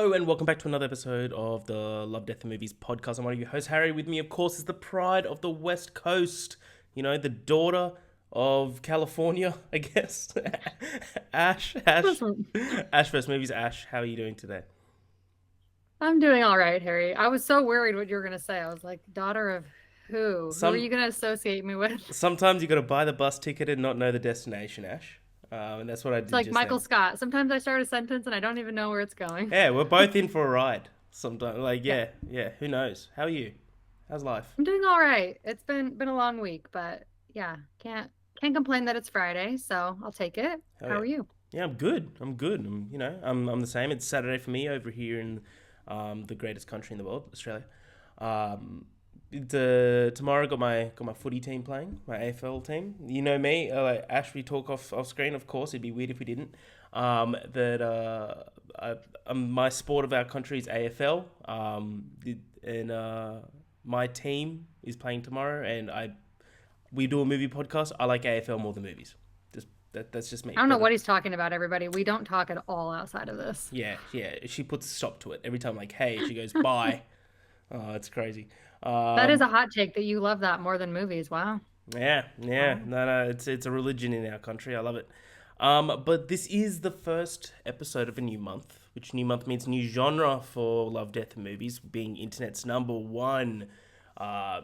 Hello and welcome back to another episode of the Love, Death and Movies podcast. I'm one of your hosts, Harry. With me, of course, is the pride of the West Coast. You know, the daughter of California, I guess. Ash. Listen, Ash First Movies. Ash, how are you doing today? I'm doing all right, Harry. I was so worried what you were going to say. I was like, daughter of who? Who are Some you going to associate me with? Sometimes you got to buy the bus ticket and not know the destination, Ash. And that's what I It's did like just Michael then. Scott. Sometimes I start a sentence and I don't even know where it's going. Yeah, we're both in for a ride. Sometimes, Yeah, yeah. Who knows? How are you? How's life? I'm doing all right. It's been a long week, but yeah, can't complain that it's Friday, so I'll take it. Hell How yeah. are you? Yeah, I'm good. I'm good. I'm the same. It's Saturday for me over here in the greatest country in the world, Australia. Um, tomorrow got my footy team playing, my AFL team. You know me, like Ash. We talk off screen, of course. It'd be weird if we didn't. That my sport of our country is AFL. And my team is playing tomorrow, and we do a movie podcast. I like AFL more than movies. That's just me. I don't know But what he's talking about, everybody. We don't talk at all outside of this. yeah. She puts a stop to it every time. Like, hey, she goes bye. Oh, it's crazy. That is Um, a hot take that you love that more than movies. Wow. yeah. Wow. No. It's a religion in our country. I love it. But this is the first episode of a new month, which new month means new genre for Love, Death, and Movies, being internet's number one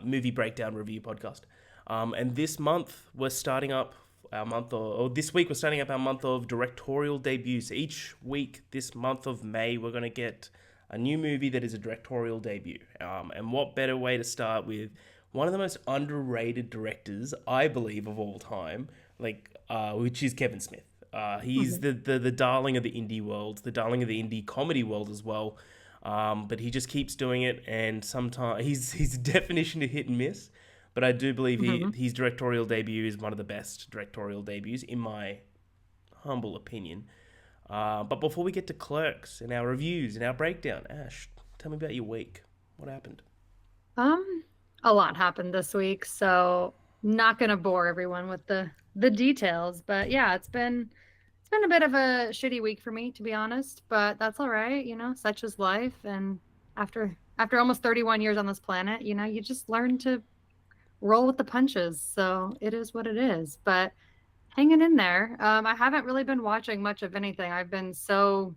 movie breakdown review podcast. And this month we're starting up our month, or this week we're starting up our month of directorial debuts. Each week this month of May, we're going to get a new movie that is a directorial debut. And what better way to start with one of the most underrated directors, I believe, of all time, which is Kevin Smith. He's Mhm. the darling of the indie world, the darling of the indie comedy world as well. But he just keeps doing it, and sometimes he's a definition of hit and miss. But I do believe Mhm. his directorial debut is one of the best directorial debuts, in my humble opinion. But before we get to Clerks and our reviews and our breakdown, Ash, tell me about your week. What happened? Um, a lot happened this week, so not gonna bore everyone with the details, but yeah, it's been a bit of a shitty week for me, to be honest, but that's all right, such is life. And after almost 31 years on this planet, you just learn to roll with the punches. So it is what it is. But hanging in there. I haven't really been watching much of anything. I've been so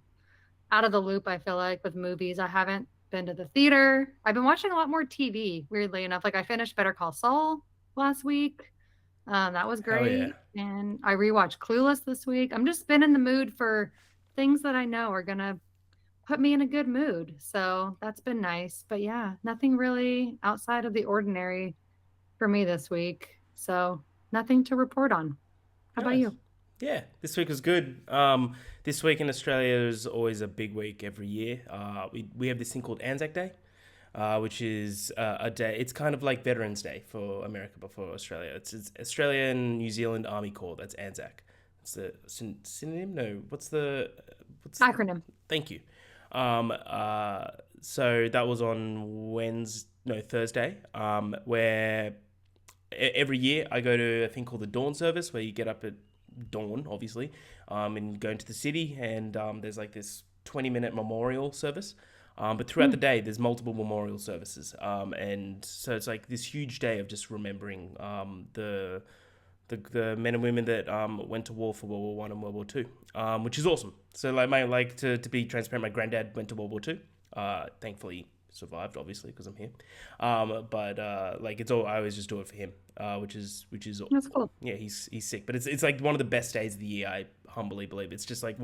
out of the loop, I feel like, with movies. I haven't been to the theater. I've been watching a lot more TV, weirdly enough. Like I finished Better Call Saul last week. That was Hell yeah. great. And I rewatched Clueless this week. I'm just been in the mood for things that I know are gonna put me in a good mood. So that's been nice. But yeah, nothing really outside of the ordinary for me this week. So nothing to report on. How about Nice. you? Yeah, this week was good. This week in Australia is always a big week every year. We have this thing called Anzac Day, which is a day. It's kind of like Veterans Day for America, but for Australia, it's Australia and New Zealand Army Corps. That's Anzac. It's the synonym. No, what's the? Acronym. Thank you. Um, uh, so that was on Thursday. Where every year I go to a thing called the dawn service, where you get up at dawn, obviously, and go into the city, and there's like this 20-minute memorial service. But throughout the Hmm. day, there's multiple memorial services, and so it's like this huge day of just remembering the men and women that went to war for World War I and World War II, which is awesome. So to be transparent, my granddad went to World War II. Thankfully survived, obviously, because I'm here. But it's all I always just do it for him, which is That's cool. yeah, he's sick, but it's like one of the best days of the year. I humbly believe it's just like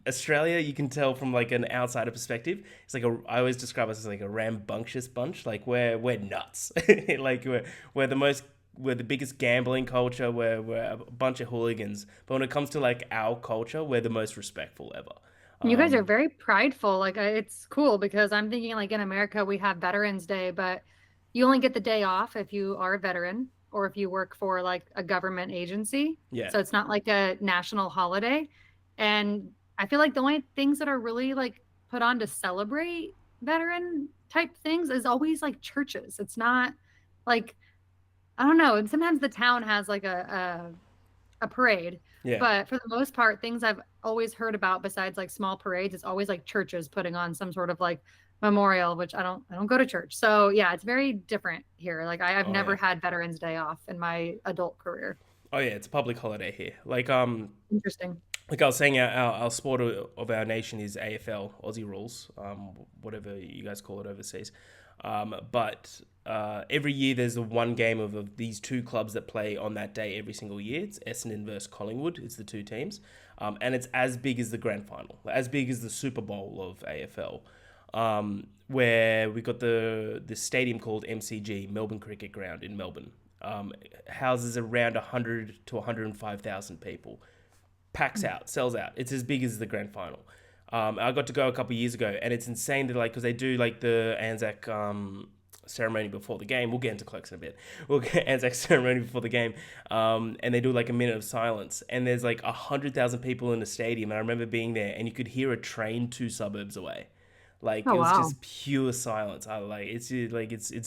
Australia. You can tell from like an outsider perspective. It's like I always describe us as like a rambunctious bunch. Like we're nuts. like we're the most. We're the biggest gambling culture. We're a bunch of hooligans. But when it comes to like our culture, we're the most respectful ever. You guys are Um, very prideful. Like it's cool because I'm thinking like in America we have Veterans Day, but you only get the day off if you are a veteran or if you work for like a government agency. yeah, So it's not like a national holiday. And I feel like the only things that are really like put on to celebrate veteran type things is always like churches. It's not like I don't know. And sometimes the town has like a a parade. Yeah. But for the most part, things I've always heard about besides like small parades, it's always like churches putting on some sort of like memorial, which I don't go to church. So yeah, it's very different here. Like I've Oh never yeah. had Veterans Day off in my adult career. Oh yeah. It's a public holiday here. Interesting. Like I was saying, our sport of our nation is AFL, Aussie rules, whatever you guys call it overseas. But every year there's the one game of these two clubs that play on that day every single year. It's Essendon versus Collingwood. It's the two teams. And it's as big as the grand final, as big as the Super Bowl of AFL. Where we got the stadium called MCG, Melbourne Cricket Ground in Melbourne. Houses around 100 to 105,000 people, packs out, sells out. It's as big as the grand final. I got to go a couple of years ago, and it's insane that because they do like the Anzac ceremony before the game. We'll get into Clerks in a bit. We'll get Anzac ceremony before the game, and they do like a minute of silence, and there's like 100,000 people in the stadium. And I remember being there, and you could hear a train 2 suburbs away. Like Oh it was wow. just pure silence. I like it's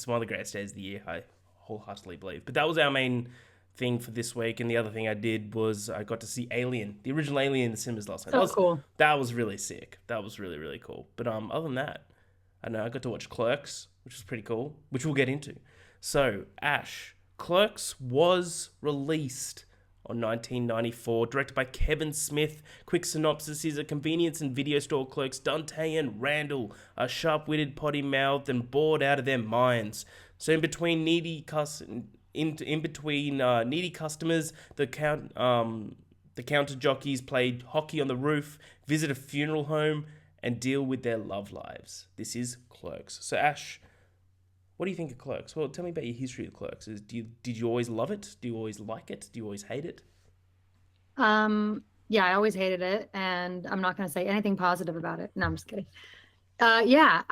one of the greatest days of the year. I wholeheartedly believe. But that was our main thing for this week. And the other thing I did was I got to see Alien, the original Alien in the cinemas last night. So cool. That was really sick. That was really really cool. But other than that, I know I got to watch Clerks, which was pretty cool, which we'll get into. So Ash, Clerks was released on 1994, directed by Kevin Smith. Quick synopsis is: a convenience and video store clerks Dante and Randall are sharp-witted, potty-mouthed, and bored out of their minds. So in between needy customers, the counter jockeys play hockey on the roof, visit a funeral home, and deal with their love lives. This is Clerks. So Ash, what do you think of Clerks? Well, tell me about your history of Clerks. Did you always love it? Do you always like it? Do you always hate it? Yeah, I always hated it, and I'm not going to say anything positive about it. No, I'm just kidding. Yeah,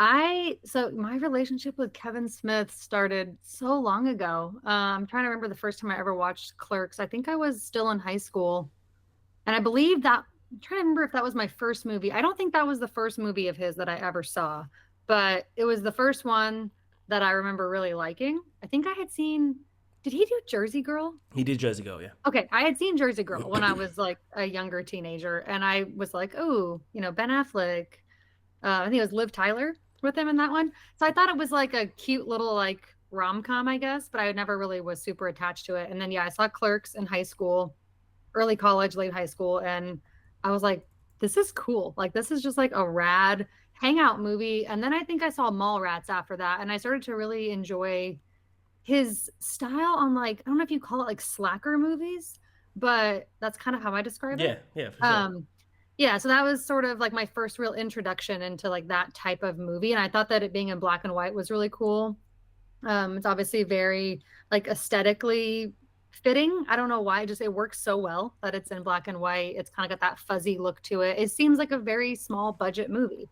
so my relationship with Kevin Smith started so long ago. I'm trying to remember the first time I ever watched Clerks. I think I was still in high school, and I believe that I'm trying to remember if that was my first movie. I don't think that was the first movie of his that I ever saw, but it was the first one that I remember really liking. I think I had seen, did he do Jersey Girl? He did Jersey Girl, yeah. Okay, I had seen Jersey Girl when I was like a younger teenager, and I was like, oh, Ben Affleck. I think it was Liv Tyler with him in that one. So I thought it was like a cute little like rom-com, I guess, but I never really was super attached to it. And then yeah, I saw Clerks in high school, early college, late high school, and I was like, this is cool. Like this is just like a rad hangout movie. And then I think I saw Mallrats after that, and I started to really enjoy his style on like, I don't know if you call it like slacker movies, but that's kind of how I describe Yeah, it. yeah, for sure. Yeah, so that was sort of like my first real introduction into like that type of movie, and I thought that it being in black and white was really cool. It's obviously very like aesthetically fitting. I don't know why, just it works so well that it's in black and white. It's kind of got that fuzzy look to it. It seems like a very small budget movie,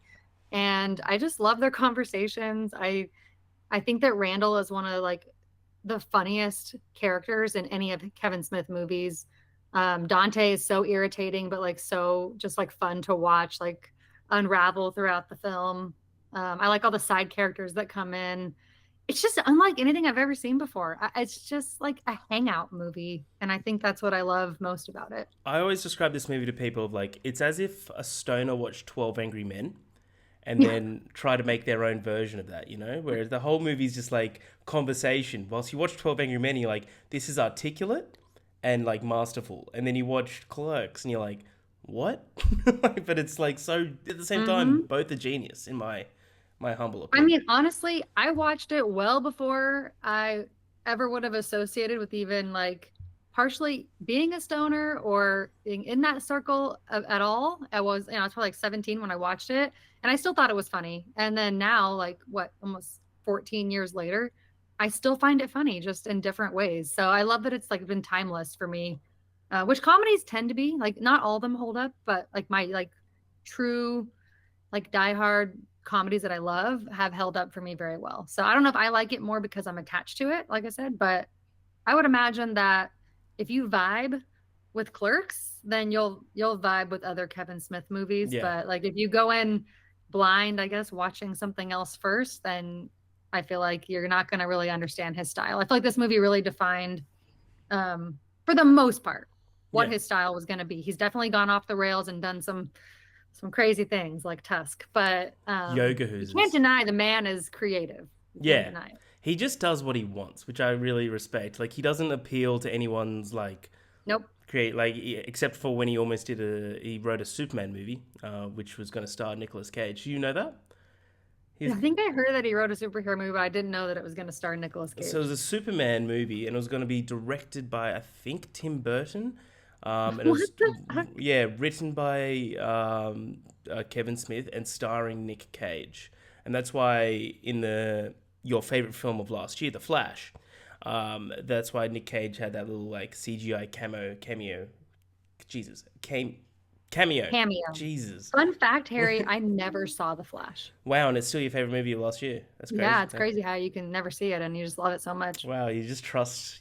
and I just love their conversations. I think that Randall is one of like the funniest characters in any of Kevin Smith movies. Dante is so irritating, but like so just like fun to watch, like unravel throughout the film. I like all the side characters that come in. It's just unlike anything I've ever seen before. It's just like a hangout movie, and I think that's what I love most about it. I always describe this movie to people of like, it's as if a stoner watched 12 Angry Men and Yeah. then try to make their own version of that, you know? Whereas the whole movie is just like conversation. Whilst you watch 12 Angry Men, you're like, this is articulate and like masterful. And then you watch Clerks and you're like, what? But it's like so at the same time, Hmm. both are genius in my humble I opinion. mean, honestly, I watched it well before I ever would have associated with even like partially being a stoner or being in that circle at all. I was probably like 17 when I watched it, and I still thought it was funny. And then now, like what, almost 14 years later, I still find it funny just in different ways. So I love that it's like been timeless for me, which comedies tend to be. Like not all of them hold up, but like my like true like diehard comedies that I love have held up for me very well. So I don't know if I like it more because I'm attached to it, like I said, but I would imagine that if you vibe with Clerks, then you'll vibe with other Kevin Smith movies. Yeah. But like if you go in blind, I guess, watching something else first, then I feel like you're not going to really understand his style. I feel like this movie really defined, for the most part. what Yeah. his style was going to be. He's definitely gone off the rails and done some crazy things like Tusk, but Yoga you can't hooses. deny the man is creative. You can't Yeah. deny it. He just does what he wants, which I really respect. Like, he doesn't appeal to anyone's, like, Nope. create, like, except for when he almost he wrote a Superman movie, which was going to star Nicolas Cage. Do you know that? I He's, think I heard that he wrote a superhero movie, but I didn't know that it was going to star Nicolas so it Cage. was a Superman movie, and it was going to be directed by, I think, Tim Burton. And it What was, the heck? yeah, written by Kevin Smith and starring Nick Cage. And that's why in your favorite film of last year, The Flash, that's why Nick Cage had that little like CGI cameo. Jesus, cameo. Cameo. Jesus. Fun fact, Harry, I never saw The Flash. Wow, and it's still your favorite movie of last year. That's crazy. Yeah, it's crazy how you can never see it and you just love it so much. Wow, you just trust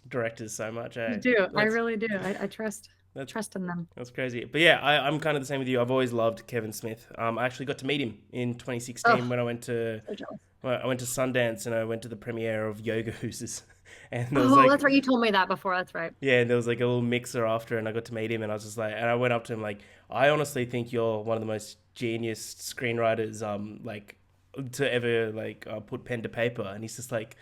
directors so much, I eh? do. I That's really do. I trust that's trust in them. that's crazy. But yeah, I'm kind of the same with you. I've always loved Kevin Smith. I actually got to meet him in 2016 Oh, when I went to so jealous. Sundance and I went to the premiere of Yoga Hooses. And there was Oh, like that's right. You told me that before. That's right. yeah, and there was like a little mixer after, and I got to meet him, and I was just like, and I went up to him like, I honestly think you're one of the most genius screenwriters, like, to ever like put pen to paper, and he's just like,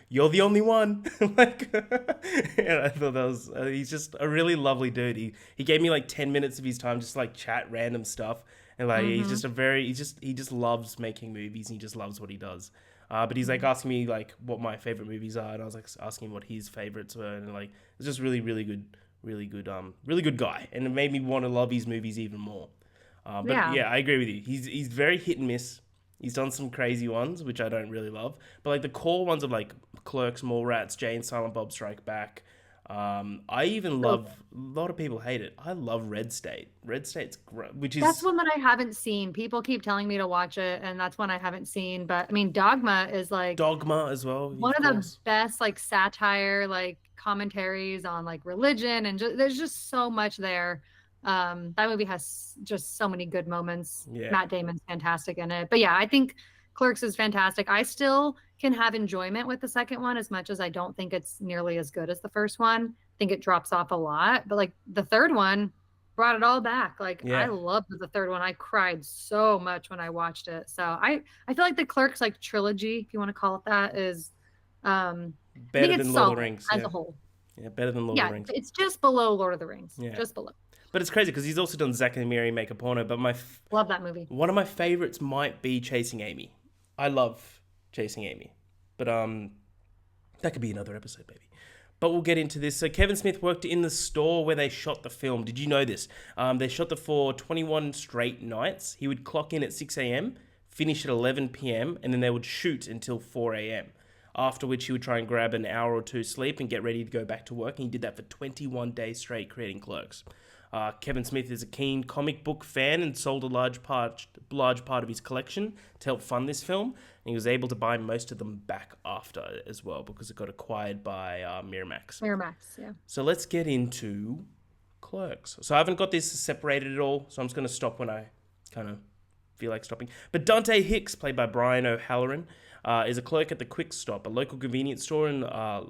you're the only one, like, and I thought that was, he's just a really lovely dude. He gave me like 10 minutes of his time just to, like chat random stuff, and like he's Mm-hmm. just he just loves making movies, and he just loves what he does. But he's like asking me like what my favorite movies are, and I was like asking him what his favorites were, and like it's just really good guy, and it made me want to love his movies even more. But Yeah. yeah, I agree with you. He's very hit and miss. He's done some crazy ones, which I don't really love, but like the core ones of like Clerks, Mallrats, Jay and Silent Bob Strike Back. I even So love. A lot of people hate it. I love Red State. Red State's great, which that's is one that I haven't seen. People keep telling me to watch it, and that's one I haven't seen. But I mean, Dogma is like Dogma as well, one of of the course. best like satire, like commentaries on like religion, and there's just so much there. That movie has just so many good moments. Yeah, Matt Damon's fantastic in it. But yeah, I think Clerks is fantastic. I still can have enjoyment with the second one as much as I don't think it's nearly as good as the first one. I think it drops off a lot, but like the third one brought it all back. Like I yeah. loved the third one. I cried so much when I watched it. So I feel like the Clerks like trilogy, if you want to call it that, is I think Better it's than Lord of the solid Rings. as Yeah, a whole. yeah. Better than Lord of Yeah, the Rings. it's just below Lord of the Rings. Yeah. Just below. But it's crazy because he's also done Zack and Miri Make a Porno. But Love that movie. one of my favorites might be Chasing Amy. I love Chasing Amy, but that could be another episode, maybe. But we'll get into this. So Kevin Smith worked in the store where they shot the film. Did you know this? They shot the for 21 straight nights. He would clock in at 6 a.m., finish at 11 p.m., and then they would shoot until 4 a.m. After which he would try and grab an hour or two sleep and get ready to go back to work. And he did that for 21 days straight, creating Clerks. Kevin Smith is a keen comic book fan and sold a large part of his collection to help fund this film. And he was able to buy most of them back after as well because it got acquired by Miramax. Miramax, yeah. So let's get into Clerks. So I haven't got this separated at all, so I'm just going to stop when I kind of feel like stopping. But Dante Hicks, played by Brian O'Halloran, is a clerk at the Quick Stop, a local convenience store in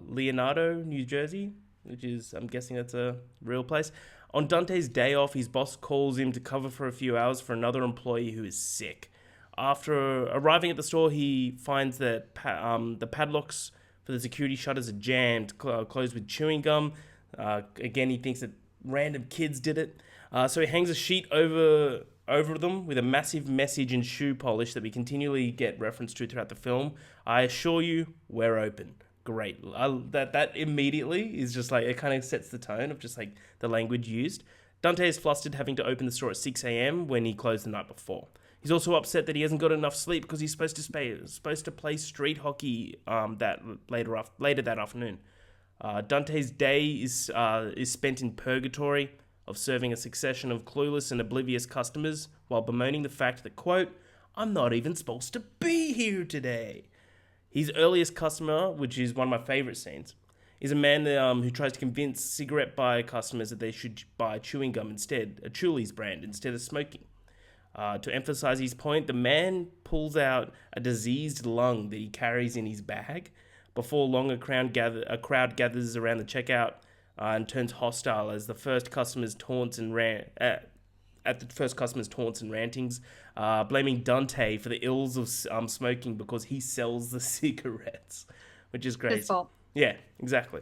Leonardo, New Jersey, which is, I'm guessing that's a real place. On Dante's day off, his boss calls him to cover for a few hours for another employee who is sick. After arriving at the store, he finds that the padlocks for the security shutters are jammed, closed with chewing gum. Again, he thinks that random kids did it. So he hangs a sheet over them with a massive message in shoe polish that we continually get reference to throughout the film. I assure you, we're open. Great. That immediately is just like, it kind of sets the tone of just like the language used. Dante is flustered having to open the store at 6 a.m. when he closed the night before. He's also upset that he hasn't got enough sleep because he's supposed to play street hockey that later that afternoon. Dante's day is spent in purgatory of serving a succession of clueless and oblivious customers while bemoaning the fact that, quote, I'm not even supposed to be here today. His earliest customer, which is one of my favourite scenes, is a man who tries to convince cigarette buyer customers that they should buy chewing gum instead, a Chuli's brand, instead of smoking. To emphasize his point, the man pulls out a diseased lung that he carries in his bag. Before long, a crowd gathers around the checkout and turns hostile as the first customer's taunts and at the first customer's taunts and rantings, blaming Dante for the ills of smoking because he sells the cigarettes, which is His great. fault. Yeah, exactly.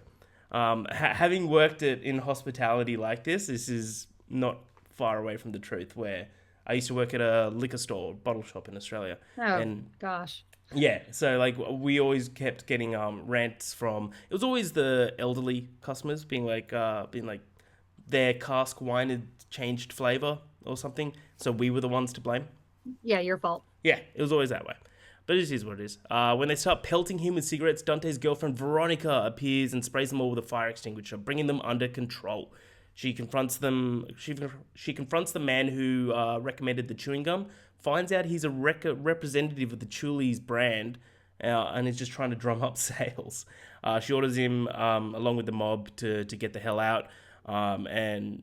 Having worked in hospitality like this is not far away from the truth. Where I used to work at a liquor store, bottle shop in Australia, Oh and gosh. yeah, so like we always kept getting rants from. It was always the elderly customers being like their cask wine had changed flavor or something, so we were the ones to blame. Yeah, your fault. Yeah, it was always that way. But it is what it is. When they start pelting him with cigarettes, Dante's girlfriend Veronica appears and sprays them all with a fire extinguisher, bringing them under control. She confronts them. She confronts the man who recommended the chewing gum. Finds out he's a representative of the Chulies brand, and is just trying to drum up sales. She orders him along with the mob to get the hell out, and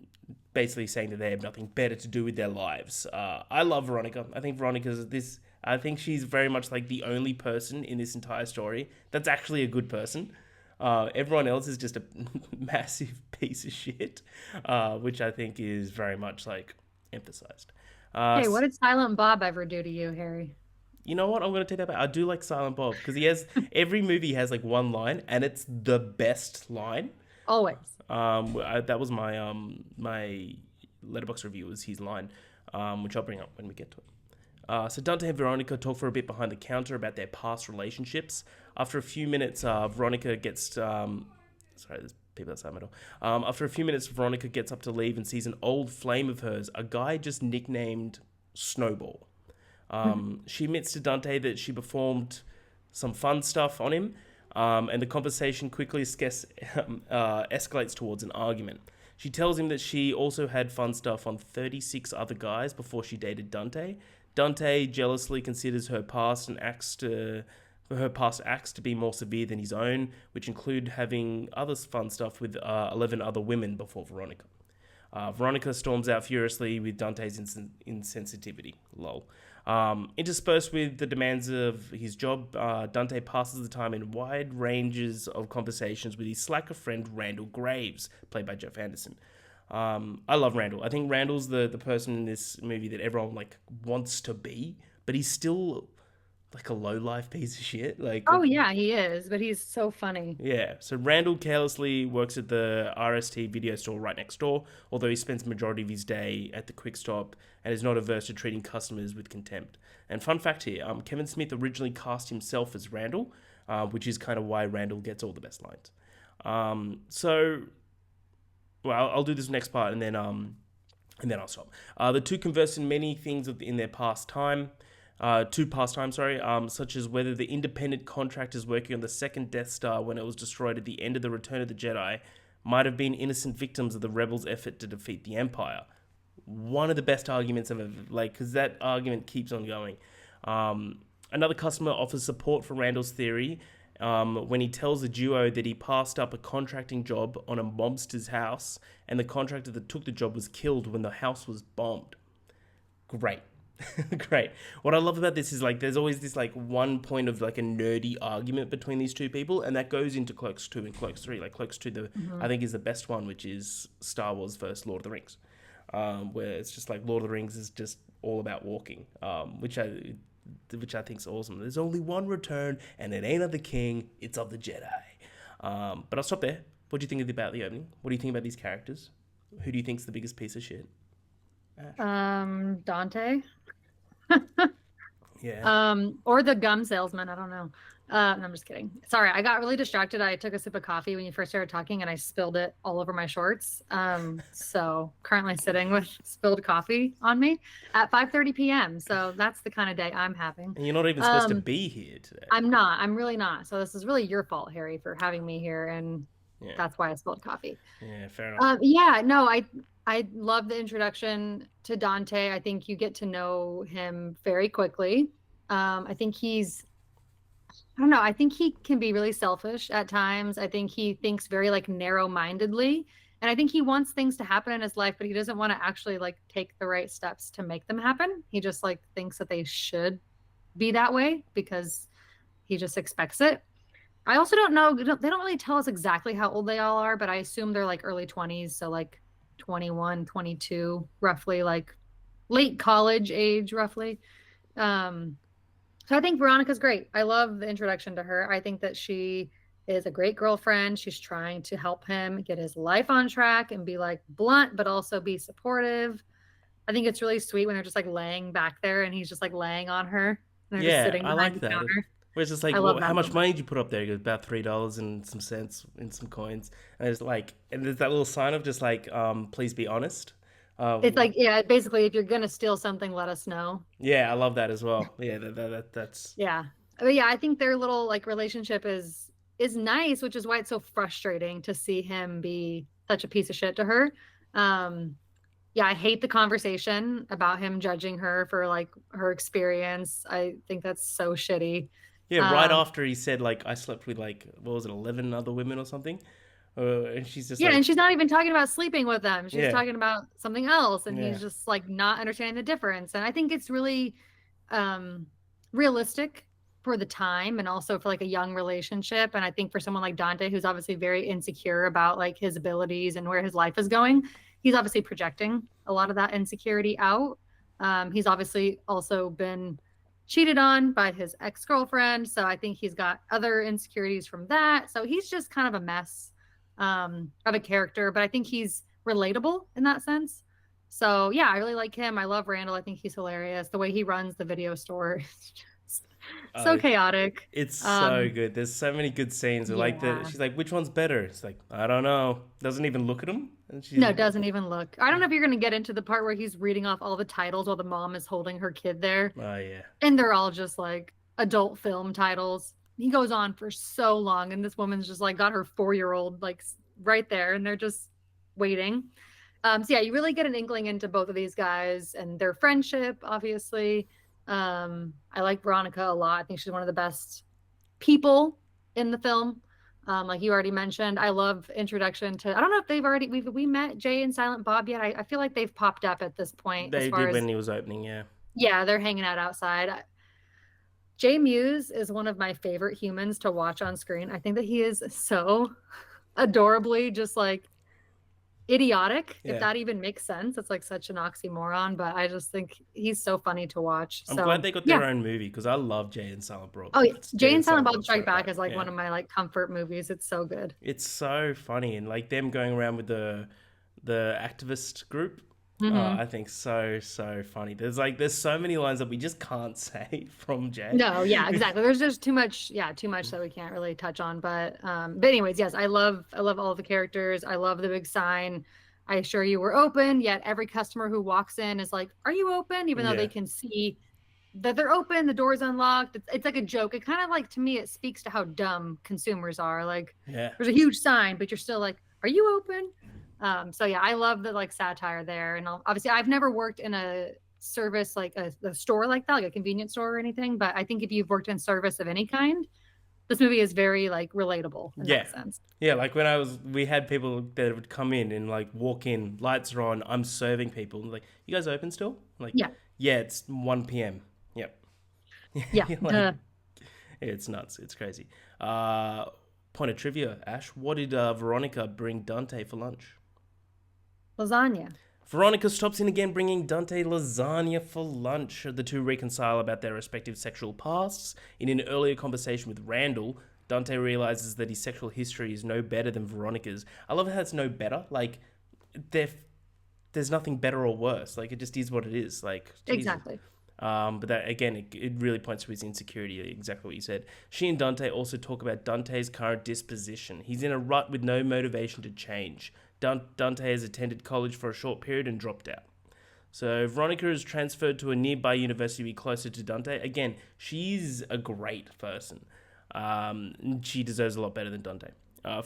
basically saying that they have nothing better to do with their lives. I love Veronica. I think Veronica's this. I think she's very much like the only person in this entire story that's actually a good person. Everyone else is just a massive piece of shit, which I think is very much like emphasized. Hey, what did Silent Bob ever do to you, Harry? You know what? I'm gonna take that back. I do like Silent Bob because he has every movie has like one line, and it's the best line. Always. That was my letterbox review was his line, which I'll bring up when we get to it. So Dante and Veronica talk for a bit behind the counter about their past relationships. After a few minutes, Veronica gets sorry, there's people outside my door. After a few minutes, Veronica gets up to leave and sees an old flame of hers, a guy just nicknamed Snowball. She admits to Dante that she performed some fun stuff on him, and the conversation quickly escalates towards an argument. She tells him that she also had fun stuff on 36 other guys before she dated Dante. Dante jealously considers her past acts to be more severe than his own, which include having other fun stuff with 11 other women before Veronica. Veronica storms out furiously with Dante's insensitivity. Lol. Interspersed with the demands of his job, Dante passes the time in wide ranges of conversations with his slacker friend Randall Graves, played by Jeff Anderson. I love Randall. I think Randall's the person in this movie that everyone like wants to be, but he's still like a low life piece of shit. Oh yeah, he is, but he's so funny. Yeah. So Randall carelessly works at the RST video store right next door, although he spends the majority of his day at the quick stop and is not averse to treating customers with contempt. And fun fact here, Kevin Smith originally cast himself as Randall, which is kind of why Randall gets all the best lines. Well, I'll do this next part and then I'll stop. The two converse in many things in their pastime. Such as whether the independent contractors working on the second Death Star when it was destroyed at the end of the Return of the Jedi might have been innocent victims of the rebels' effort to defeat the Empire. One of the best arguments I've ever, because that argument keeps on going. Another customer offers support for Randall's theory when he tells the duo that he passed up a contracting job on a mobster's house and the contractor that took the job was killed when the house was bombed. Great. Great. What I love about this is there's always this one point of a nerdy argument between these two people, and that goes into Clerks 2 and Clerks 3. Clerks 2 I think is the best one, which is Star Wars versus Lord of the Rings, where it's just Lord of the Rings is just all about walking, which I think is awesome. There's only one return, and it ain't of the king, it's of the Jedi. But I'll stop there. What do you think about the opening? What do you think about these characters? Who do you think's the biggest piece of shit? Dante. Yeah. Or the gum salesman. I don't know. No, I'm just kidding. Sorry, I got really distracted. I took a sip of coffee when you first started talking, and I spilled it all over my shorts. So currently sitting with spilled coffee on me at 5:30 p.m. So that's the kind of day I'm having. And you're not even supposed to be here today. I'm not. I'm really not. So this is really your fault, Harry, for having me here, and that's why I spilled coffee. Yeah, fair enough. I love the introduction to Dante. I think you get to know him very quickly. I think I think he can be really selfish at times. I think he thinks very narrow-mindedly. And I think he wants things to happen in his life, but he doesn't want to actually take the right steps to make them happen. He just thinks that they should be that way because he just expects it. I also don't know. They don't really tell us exactly how old they all are, but I assume they're like early 20s, so like 21, 22, roughly like late college age, roughly. Um, so I think Veronica's great. I love the introduction to her. I think that she is a great girlfriend. She's trying to help him get his life on track and be like blunt, but also be supportive. I think it's really sweet when they're just like laying back there and he's just like laying on her and they're just Yeah, sitting I behind like the that. counter. Where it's just I like, love well, how that much moment. money did you put up there? He goes, about $3 and some cents in some coins. And it's like, and there's that little sign of just like, please be honest. It's Uh, like, yeah, basically, if you're gonna steal something, let us know. yeah, I love that as well. Yeah, that's Yeah. But yeah, I think their little like relationship is nice, which is why it's so frustrating to see him be such a piece of shit to her. Um, yeah, I hate the conversation about him judging her for like her experience. I think that's so shitty. yeah. Right Um, after he said like I slept with like what was it, 11 other women or something, and she's just yeah, like, and she's not even talking about sleeping with them. She's yeah, talking about something else, and yeah, he's just like not understanding the difference. And I think it's really um realistic for the time and also for like a young relationship. And I think for someone like Dante, who's obviously very insecure about like his abilities and where his life is going, he's obviously projecting a lot of that insecurity out. He's obviously also been cheated on by his ex-girlfriend, so I think he's got other insecurities from that. So he's just kind of a mess of a character, but I think he's relatable in that sense. So yeah, I really like him. I love Randall. I think he's hilarious. The way he runs the video store is just so uh, chaotic. it's so Um, good. There's so many good scenes. Like the yeah. she's like, which one's better? It's like I don't know. Doesn't even look at him, and she's No, doesn't even look. I don't know if you're gonna get into the part where he's reading off all the titles while the mom is holding her kid there. oh yeah. And they're all just like adult film titles. He goes on for so long, and this woman's just like got her 4-year-old like right there, and they're just waiting. So yeah, you really get an inkling into both of these guys and their friendship, obviously. I like Veronica a lot. I think she's one of the best people in the film. Like you already mentioned, I love introduction to. I don't know if they've already we met Jay and Silent Bob yet. I feel like they've popped up at this point as They far did as when he was opening. Yeah, yeah, they're hanging out outside. Jay Muse is one of my favorite humans to watch on screen. I think that he is so adorably just like idiotic, if yeah. that even makes sense. It's like such an oxymoron, but I just think he's so funny to watch. I'm glad So they got yeah. their own movie because I love Jay and Silent Bob. Oh yeah. Jay Jay and and Silent Silent Bob Bob Strike Strike Back Back. is like Yeah, one of my like comfort movies. It's so good. it's so funny and like them going around with the activist group. Hmm. I think so funny. There's so many lines that we just can't say from Jay. No, yeah, exactly. There's just too much, yeah, too much that we can't really touch on. But anyways, yes, I love all the characters. I love the big sign. I assure you we're open, yet every customer who walks in is like, "Are you open?" Even though they Yeah, can see that they're open, the door's unlocked. It's like a joke. It kind of like to me, it speaks to how dumb consumers are. Like yeah, there's a huge sign, but you're still like, "Are you open?" So yeah, I love the like satire there. And obviously I've never worked in a service like a store like that, like a convenience store or anything. But I think if you've worked in service of any kind, this movie is very like relatable in yeah, that sense. yeah. Like we had people that would come in and like walk in, lights are on, I'm serving people. Like, you guys open still? I'm like, Yeah. yeah, it's 1 p.m. Yep. Yeah. Like, Duh. it's nuts. It's crazy. Point of trivia, Ash. What did Veronica bring Dante for lunch? Lasagna. Veronica stops in again, bringing Dante lasagna for lunch. The two reconcile about their respective sexual pasts. In an earlier conversation with Randall, Dante realizes that his sexual history is no better than Veronica's. I love how it's no better. Like, there's nothing better or worse. Like, it just is what it is. Like, Jesus. Exactly. But that again, it really points to his insecurity, exactly what you said. She and Dante also talk about Dante's current disposition. He's in a rut with no motivation to change. Dante has attended college for a short period and dropped out. So Veronica is transferred to a nearby university to be closer to Dante. Again, she's a great person. She deserves a lot better than Dante.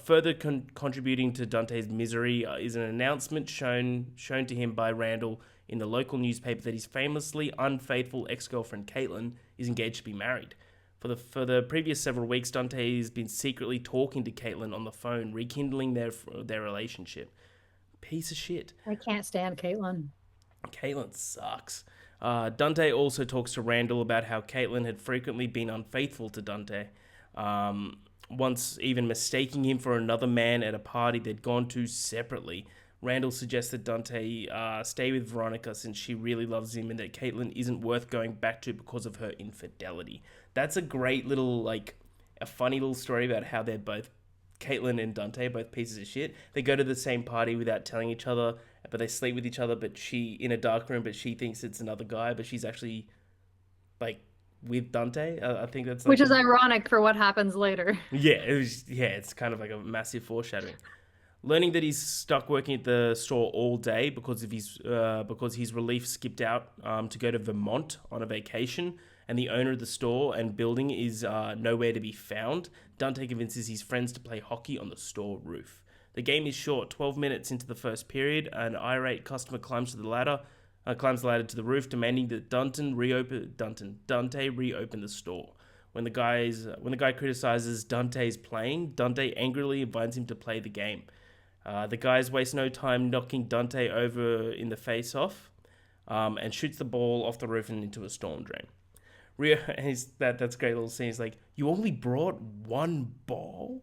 Further contributing to Dante's misery is an announcement shown to him by Randall in the local newspaper that his famously unfaithful ex-girlfriend Caitlin is engaged to be married. For the previous several weeks, Dante has been secretly talking to Caitlin on the phone, rekindling their relationship. Piece of shit. I can't stand Caitlin. Caitlin sucks. Dante also talks to Randall about how Caitlin had frequently been unfaithful to Dante. once even mistaking him for another man at a party they'd gone to separately. Randall suggests that Dante stay with Veronica since she really loves him and that Caitlin isn't worth going back to because of her infidelity. That's a great little, like, a funny little story about how they're both, Caitlin and Dante, are both pieces of shit. They go to the same party without telling each other, but they sleep with each other, but she, in a dark room, but she thinks it's another guy, but she's actually, like, with Dante. I think that's like Which is ironic for what happens later. it's kind of like a massive foreshadowing. Learning that he's stuck working at the store all day because his relief skipped out to go to Vermont on a vacation, and the owner of the store and building is nowhere to be found. Dante convinces his friends to play hockey on the store roof. The game is short. 12 minutes into the first period, an irate customer climbs the ladder to the roof, demanding that Dante reopen the store. When the guy criticizes Dante's playing, Dante angrily invites him to play the game. The guys waste no time knocking Dante over in the face off, and shoots the ball off the roof and into a storm drain. That's a great little scene. He's like, "You only brought one ball."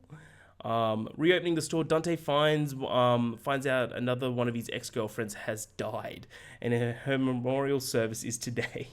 Reopening the store, Dante finds out another one of his ex-girlfriends has died, and her memorial service is today.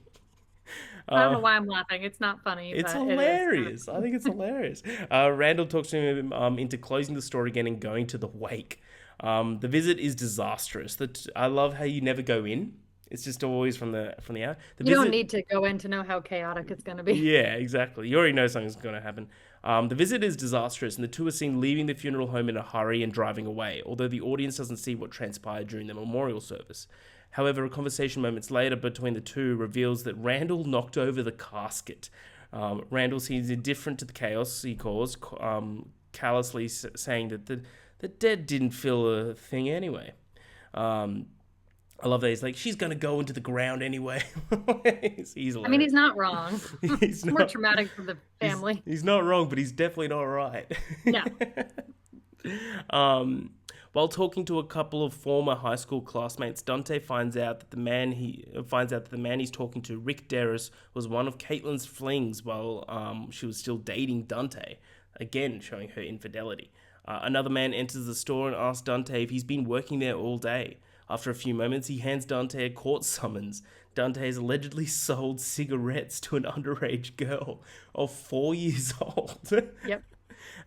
I don't know why I'm laughing. It's not funny. It's but hilarious. I think it's hilarious. Randall talks to him into closing the store again and going to the wake. The visit is disastrous. I love how you never go in. It's just always from the out. You don't need to go in to know how chaotic it's going to be. Yeah, exactly. You already know something's going to happen. The visit is disastrous, and the two are seen leaving the funeral home in a hurry and driving away, although the audience doesn't see what transpired during the memorial service. However, a conversation moments later between the two reveals that Randall knocked over the casket. Randall seems indifferent to the chaos he caused, callously saying that the dead didn't feel a thing anyway. I love that he's like, she's going to go into the ground anyway. he's I mean, he's not wrong. He's more traumatic for the family. He's not wrong, but he's definitely not right. No. While talking to a couple of former high school classmates, Dante finds out that the man he's talking to, Rick Derris, was one of Caitlin's flings while she was still dating Dante, again showing her infidelity. Another man enters the store and asks Dante if he's been working there all day. After a few moments, he hands Dante a court summons. Dante has allegedly sold cigarettes to an underage girl of 4 years old. Yep.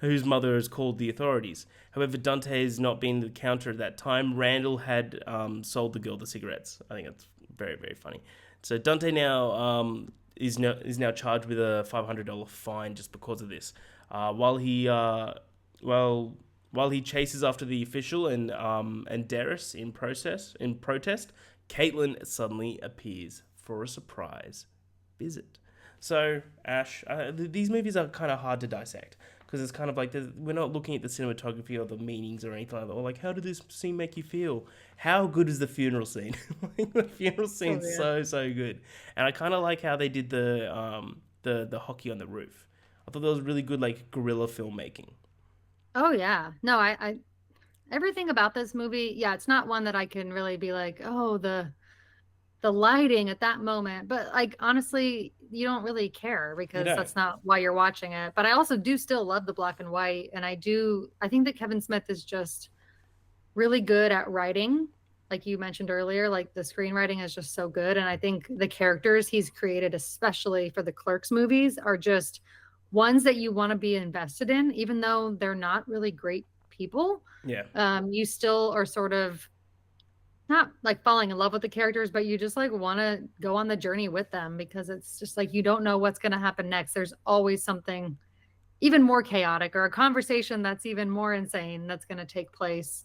Whose mother has called the authorities. However, Dante has not been the counter at that time. Randall had sold the girl the cigarettes. I think that's very, very funny. So Dante now is now charged with a $500 fine just because of this. While he chases after the official and Derris in protest, Caitlin suddenly appears for a surprise visit. So, Ash, these movies are kind of hard to dissect because it's kind of like we're not looking at the cinematography or the meanings or anything like that. Or like, how did this scene make you feel? How good is the funeral scene? The funeral scene's so good, and I kind of like how they did the hockey on the roof. I thought that was really good, like guerrilla filmmaking. Oh yeah. No, I everything about this movie, yeah, it's not one that I can really be like, oh, the lighting at that moment. But like honestly, you don't really care because that's not why you're watching it. But I also do still love the black and white. And I think that Kevin Smith is just really good at writing. Like you mentioned earlier, like the screenwriting is just so good. And I think the characters he's created, especially for the Clerks movies, are just ones that you want to be invested in, even though they're not really great people. Yeah. You still are sort of not like falling in love with the characters, but you just like want to go on the journey with them because it's just like you don't know what's going to happen next. There's always something even more chaotic or a conversation that's even more insane that's going to take place.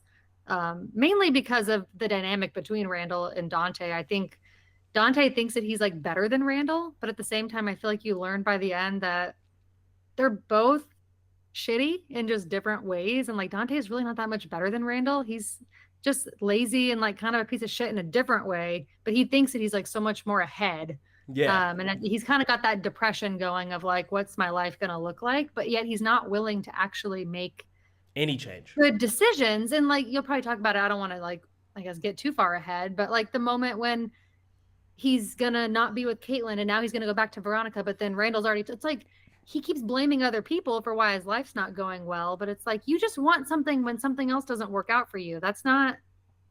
Mainly because of the dynamic between Randall and Dante. I think Dante thinks that he's like better than Randall, but at the same time, I feel like you learn by the end that they're both shitty in just different ways. And like Dante is really not that much better than Randall. He's just lazy and like kind of a piece of shit in a different way, but he thinks that he's like so much more ahead. Yeah. And he's kind of got that depression going of like, what's my life going to look like? But yet he's not willing to actually make any change, good decisions. And like, you'll probably talk about it. I don't want to like, I guess, get too far ahead, but like the moment when he's going to not be with Caitlin and now he's going to go back to Veronica, but then Randall's already, it's like, he keeps blaming other people for why his life's not going well. But it's like, you just want something when something else doesn't work out for you. That's not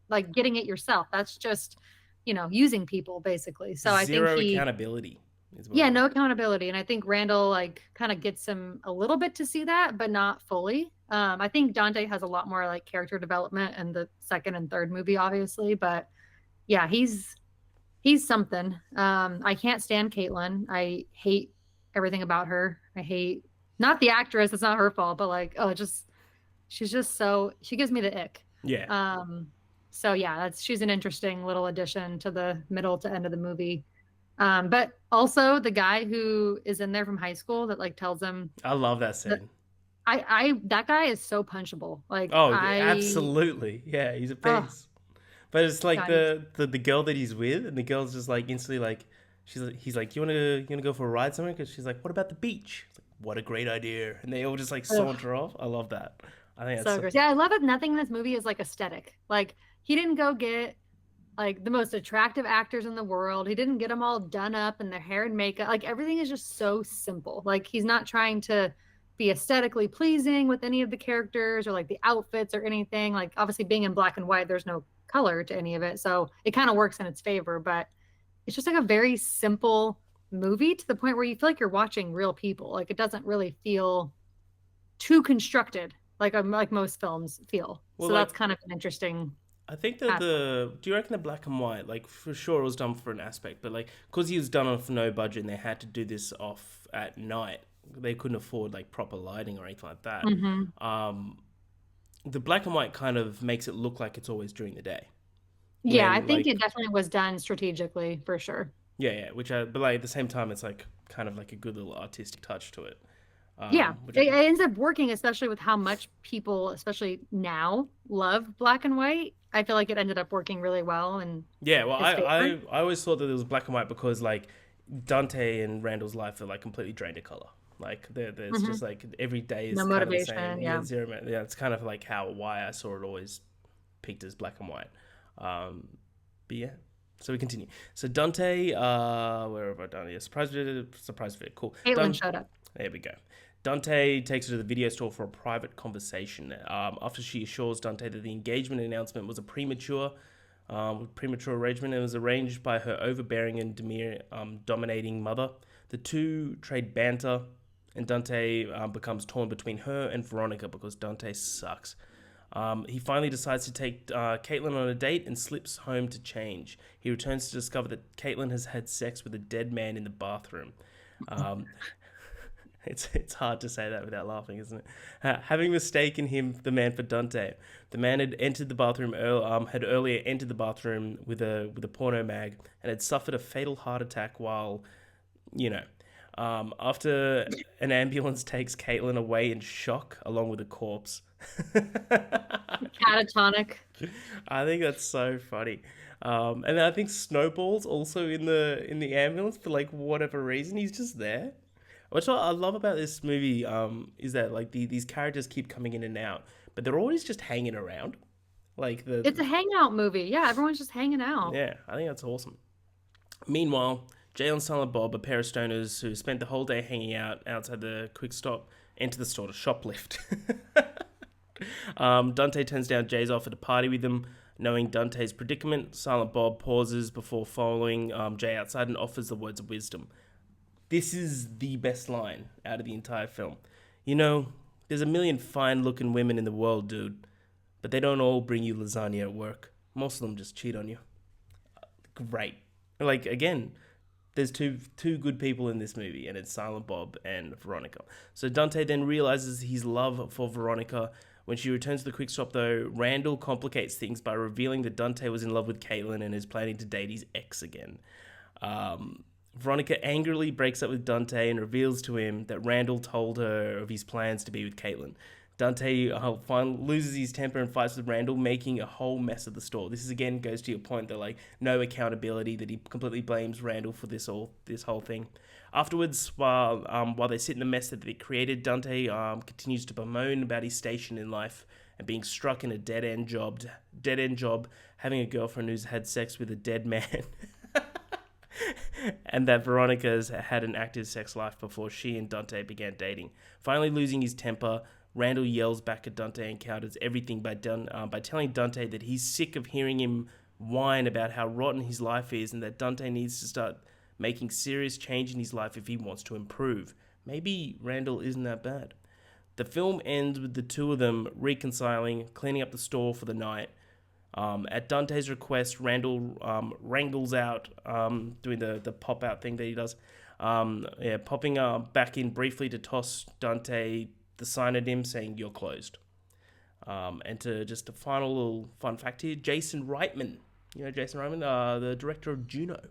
like getting it yourself. That's just, using people basically. So I think Zero accountability is what I yeah, like. no accountability. And I think Randall like kind of gets him a little bit to see that, but not fully. I think Dante has a lot more like character development in the second and third movie, obviously. But yeah, he's something. I can't stand Caitlin. I hate everything about her. I hate not the actress, it's not her fault, but like, oh, just she's just she gives me the ick. Yeah. Um, so yeah, she's an interesting little addition to the middle to end of the movie. But also the guy who is in there from high school that like tells him I love that that scene. that guy is so punchable. Like Oh, absolutely. Yeah, he's a oh piece. But it's like God, he's the girl that he's with, and the girl's just like instantly like, he's like, you wanna go for a ride somewhere? Because she's like, what about the beach? It's like, what a great idea, and they all just like ugh, saunter off. I love that. I think that's so so. gross. Yeah, I love it. Nothing in this movie is like aesthetic. Like he didn't go get like the most attractive actors in the world. He didn't get them all done up and their hair and makeup. Like everything is just so simple. Like he's not trying to be aesthetically pleasing with any of the characters or like the outfits or anything. Like obviously being in black and white, there's no color to any of it. So it kind of works in its favor, but it's just like a very simple movie to the point where you feel like you're watching real people. Like it doesn't really feel too constructed like most films feel. Well, So like that's kind of an interesting I think that aspect. do you reckon the black and white, like for sure it was done for an aspect, but like because he was done off no budget and they had to do this off at night, they couldn't afford like proper lighting or anything like that. Mhm. Um, the black and white kind of makes it look like it's always during the day. Yeah, I When think it like definitely was done strategically for sure. yeah, but like at the same time it's like kind of like a good little artistic touch to it. Yeah, Which it ends up working, especially with how much people, especially now, love black and white. I feel like it ended up working really well in yeah, well his favor. I always thought that it was black and white because like Dante and Randall's life are like completely drained of color. Like there's Hmm. just like every day No is kind of the same. motivation. Yeah, Yeah. zero. Yeah, it's kind of like how why I saw it always picked as black and white. Um, but yeah, so we continue. So Dante, where have I done? Yeah, surprise video, cool. Caitlin Done. showed up. There we go. Dante takes her to the video store for a private conversation. After she assures Dante that the engagement announcement was a premature arrangement and was arranged by her overbearing and dominating mother. The two trade banter, and Dante becomes torn between her and Veronica because Dante sucks. He finally decides to take Caitlin on a date and slips home to change. He returns to discover that Caitlin has had sex with a dead man in the bathroom. Um, it's hard to say that without laughing, isn't it? Having mistaken him, the man, for Dante, the man had entered the bathroom. Had earlier entered the bathroom with a porno mag and had suffered a fatal heart attack while, you know, after an ambulance takes Caitlin away in shock along with a corpse. Catatonic. I think that's so funny. And I think Snowball's also in the ambulance for like whatever reason. He's just there. Which I love about this movie is that like these characters keep coming in and out, but they're always just hanging around. Like It's a hangout movie. Yeah, everyone's just hanging out. yeah, I think that's awesome. Meanwhile, Jay and Silent Bob, a pair of stoners who spent the whole day hanging out outside the quick stop, enter the store to shoplift. Dante turns down Jay's offer to party with them. Knowing Dante's predicament, Silent Bob pauses before following Jay outside and offers the words of wisdom. This is the best line out of the entire film. You know, there's a million fine looking women in the world, dude, but they don't all bring you lasagna at work. Most of them just cheat on you. Great. Like, again, there's two good people in this movie, and it's Silent Bob and Veronica. So Dante then realizes his love for Veronica. When she returns to the quick stop, though, Randall complicates things by revealing that Dante was in love with Caitlin and is planning to date his ex again. Veronica angrily breaks up with Dante and reveals to him that Randall told her of his plans to be with Caitlin. Dante finally loses his temper and fights with Randall, making a whole mess of the store. This is again goes to your point that like no accountability, that he completely blames Randall for this whole thing. Afterwards, while they sit in the mess that they created, Dante continues to bemoan about his station in life and being struck in a dead end job, having a girlfriend who's had sex with a dead man. and that Veronica's had an active sex life before she and Dante began dating. Finally losing his temper, Randall yells back at Dante and counters everything by telling Dante that he's sick of hearing him whine about how rotten his life is and that Dante needs to start making serious change in his life if he wants to improve. Maybe Randall isn't that bad. The film ends with the two of them reconciling, cleaning up the store for the night. At Dante's request, Randall wrangles out, doing the pop out thing that he does. Popping back in briefly to toss Dante the sign at him saying, "You're closed." And to just a final little fun fact here, Jason Reitman, Jason Reitman, the director of Juno,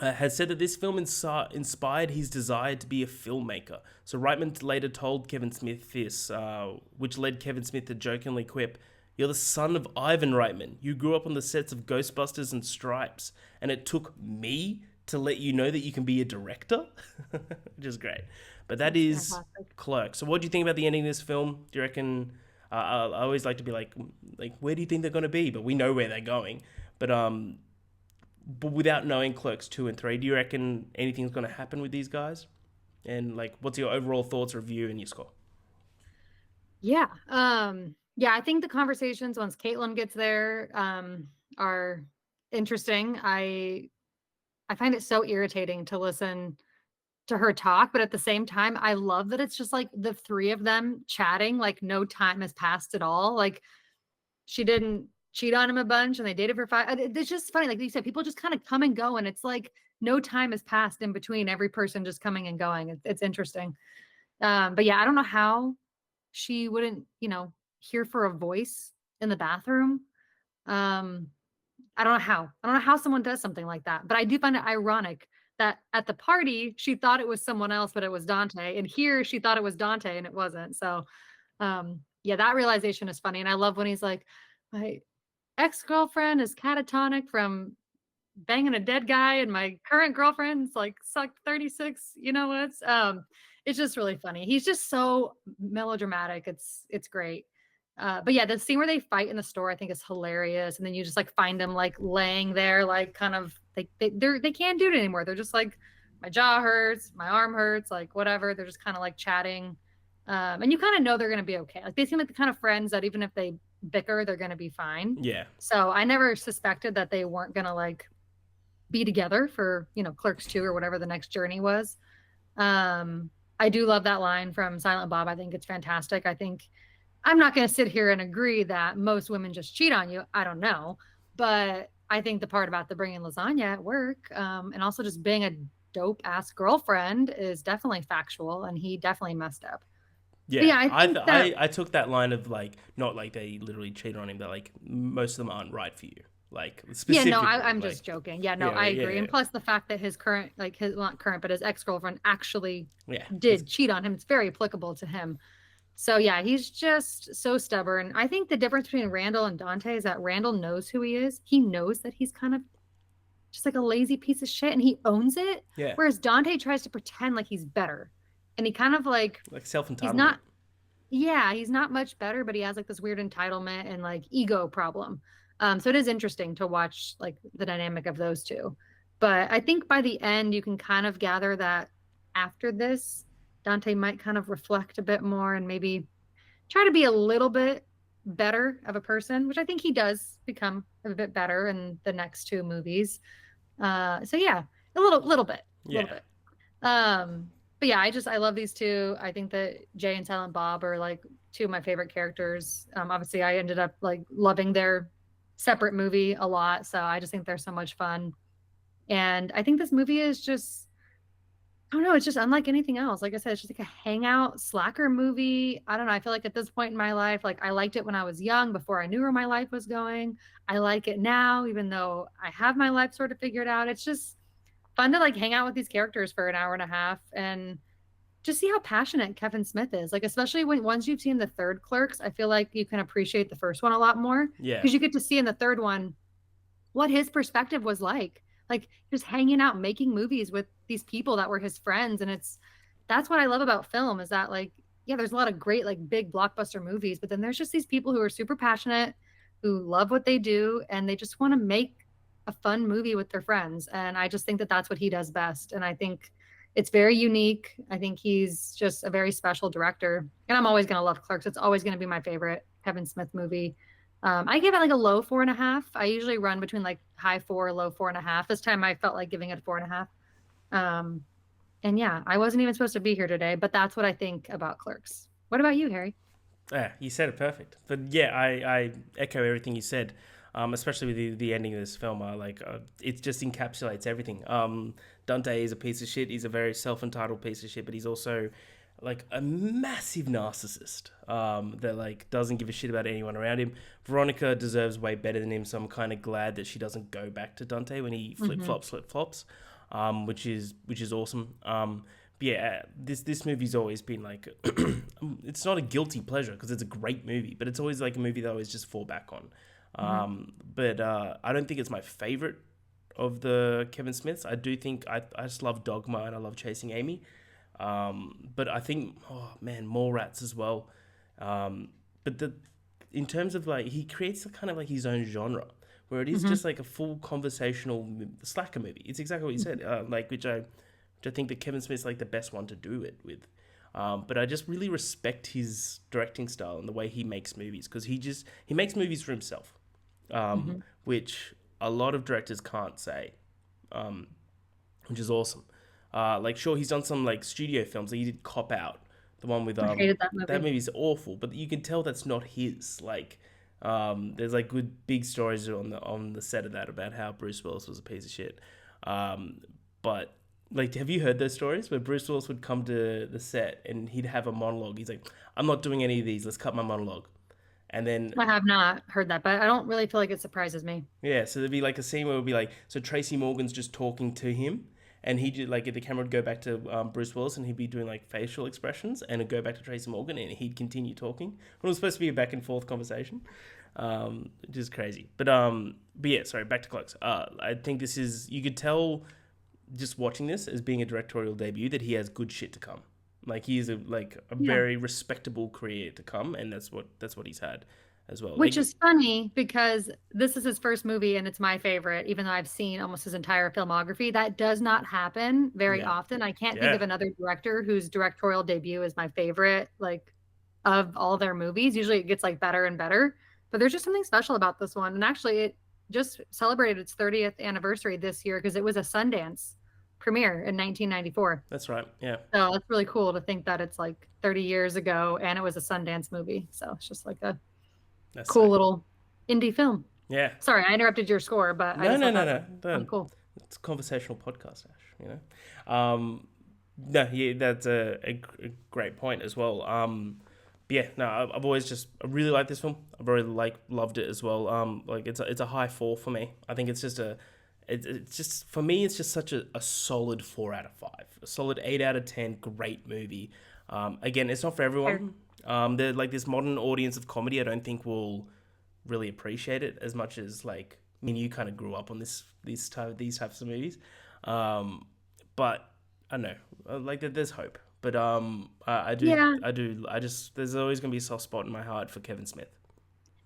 has said that this film inspired his desire to be a filmmaker. So Reitman later told Kevin Smith this, which led Kevin Smith to jokingly quip, "You're the son of Ivan Reitman. You grew up on the sets of Ghostbusters and Stripes, and it took me to let you know that you can be a director," which is great. But that's fantastic. Clerks. So what do you think about the ending of this film? Do you reckon... I always like to be like, where do you think they're going to be? But we know where they're going. But without knowing Clerks 2 and 3, do you reckon anything's going to happen with these guys? And what's your overall thoughts, review, and your score? Yeah. I think the conversations once Caitlin gets there are interesting. I find it so irritating to listen to her talk, but at the same time, I love that it's just like the three of them chatting, like no time has passed at all. Like she didn't cheat on him a bunch and they dated for 5. It's just funny. Like you said, people just kind of come and go and it's like no time has passed in between every person just coming and going. It's interesting. But yeah, I don't know how she wouldn't, hear for a voice in the bathroom. I don't know how. I don't know how someone does something like that. But I do find it ironic that at the party, she thought it was someone else, but it was Dante. And here she thought it was Dante and it wasn't. So, that realization is funny. And I love when he's like, my ex-girlfriend is catatonic from banging a dead guy. And my current girlfriend's like sucked 36, it's just really funny. He's just so melodramatic. It's great. But yeah, the scene where they fight in the store, I think is hilarious. And then you just find them laying there, kind of they can't do it anymore. They're just like, my jaw hurts, my arm hurts, whatever. They're just kind of chatting. And you kind of know they're going to be okay. They seem like the kind of friends that even if they bicker, they're going to be fine. Yeah. So I never suspected that they weren't going to be together for, Clerks 2 or whatever the next journey was. I do love that line from Silent Bob. I think it's fantastic. I think I'm not going to sit here and agree that most women just cheat on you. I don't know. But I think the part about the bringing lasagna at work and also just being a dope ass girlfriend is definitely factual. And he definitely messed up. Yeah, I took that line of not they literally cheated on him, but most of them aren't right for you. Specifically. Yeah, no, I'm just joking. Yeah, no, I agree. Yeah. And plus the fact that his current, his not current, but his ex-girlfriend actually did cheat on him. It's very applicable to him. So yeah, he's just so stubborn. I think the difference between Randall and Dante is that Randall knows who he is. He knows that he's kind of just a lazy piece of shit and he owns it. Yeah. Whereas Dante tries to pretend like he's better. And he kind of self-entitlement. He's not much better, but he has this weird entitlement and ego problem. So it is interesting to watch the dynamic of those two. But I think by the end, you can kind of gather that after this, Dante might kind of reflect a bit more and maybe try to be a little bit better of a person, which I think he does become a bit better in the next two movies. So yeah, a little bit. But yeah, I love these two. I think that Jay and Silent Bob are two of my favorite characters. Obviously I ended up loving their separate movie a lot. So I just think they're so much fun. And I think this movie is just, I don't know, it's just unlike anything else. Like I said, it's just a hangout slacker movie. I don't know. I feel at this point in my life, I liked it when I was young before I knew where my life was going. I like it now, even though I have my life sort of figured out. It's just fun to hang out with these characters for an hour and a half and just see how passionate Kevin Smith is. Especially once you've seen the third Clerks, I feel you can appreciate the first one a lot more. Yeah. Because you get to see in the third one what his perspective was like just hanging out, making movies with these people that were his friends. And that's what I love about film is that there's a lot of great, big blockbuster movies, but then there's just these people who are super passionate, who love what they do. And they just want to make a fun movie with their friends. And I just think that that's what he does best. And I think it's very unique. I think he's just a very special director. And I'm always going to love Clerks. It's always going to be my favorite Kevin Smith movie. I give it like a low 4.5. I usually run between like high 4, low 4.5. This time I felt like giving it a 4.5. Um, and yeah, I wasn't even supposed to be here today, but that's what I think about Clerks. What about you, Harry? Yeah, you said it perfect. But yeah, I echo everything you said, especially with the ending of this film. It just encapsulates everything. Dante is a piece of shit. He's a very self-entitled piece of shit, but he's also like a massive narcissist that like doesn't give a shit about anyone around him. Veronica deserves way better than him, so I'm kind of glad that she doesn't go back to Dante when he flip flops, which is awesome. But yeah, this movie's always been like, it's not a guilty pleasure because it's a great movie, but it's always like a movie that I always just fall back on. But I don't think it's my favorite of the Kevin Smiths. I do think I just love Dogma and I love Chasing Amy. But I think, oh man, Mallrats as well. But in terms of like, he creates a kind of like his own genre where it is just like a full conversational slacker movie. It's exactly what you said, which I think that Kevin Smith's like the best one to do it with. But I just really respect his directing style and the way he makes movies because he makes movies for himself, which a lot of directors can't say, which is awesome. Sure, he's done some like studio films. Like he did Cop Out, the one with I hated that movie. That movie's awful, but you can tell that's not his. There's like good big stories on the set of that about how Bruce Willis was a piece of shit. But like, have you heard those stories where Bruce Willis would come to the set and he'd have a monologue? He's like, "I'm not doing any of these. Let's cut my monologue." And then I have not heard that, but I don't really feel like it surprises me. yeah, so there'd be like a scene where it would be like, so Tracy Morgan's just talking to him, and he did like the camera would go back to Bruce Willis, and he'd be doing like facial expressions, and it'd go back to Tracy Morgan, and he'd continue talking. It was supposed to be a back and forth conversation, which is crazy. But yeah, sorry, back to Clerks. I think this is, you could tell just watching this as being a directorial debut that he has good shit to come. Like he is a very respectable career to come, and that's what he's had as well. Which is funny because this is his first movie and it's my favorite, even though I've seen almost his entire filmography. That does not happen very often. I can't think of another director whose directorial debut is my favorite, like of all their movies. Usually it gets like better and better, but there's just something special about this one. And actually it just celebrated its 30th anniversary this year because it was a Sundance premiere in 1994. That's right. Yeah. So it's really cool to think that it's like 30 years ago and it was a Sundance movie. So it's just like a cool little indie film. Yeah. Sorry, I interrupted your score, but no. Cool. It's a conversational podcast, Ash. You know. No, yeah, that's a great point as well. But yeah, no, I've always I really like this film. I've really loved it as well. It's a high 4 for me. I think it's just it's just for me. It's just such a solid 4 out of 5, a solid 8 out of 10. Great movie. Again, it's not for everyone. They're like this modern audience of comedy. I don't think will really appreciate it as much as like me and you kind of grew up on these types of movies. But I don't know, like there's hope. But I just there's always gonna be a soft spot in my heart for Kevin Smith.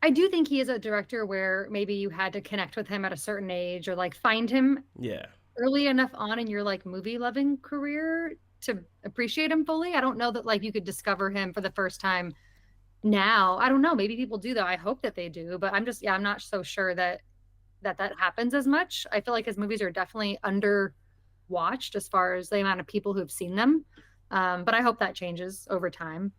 I do think he is a director where maybe you had to connect with him at a certain age or like find him early enough on in your like movie loving career to appreciate him fully. I don't know that like you could discover him for the first time now. I don't know. Maybe people do though. I hope that they do, but I'm not so sure that happens as much. I feel like his movies are definitely under watched as far as the amount of people who've seen them. But I hope that changes over time.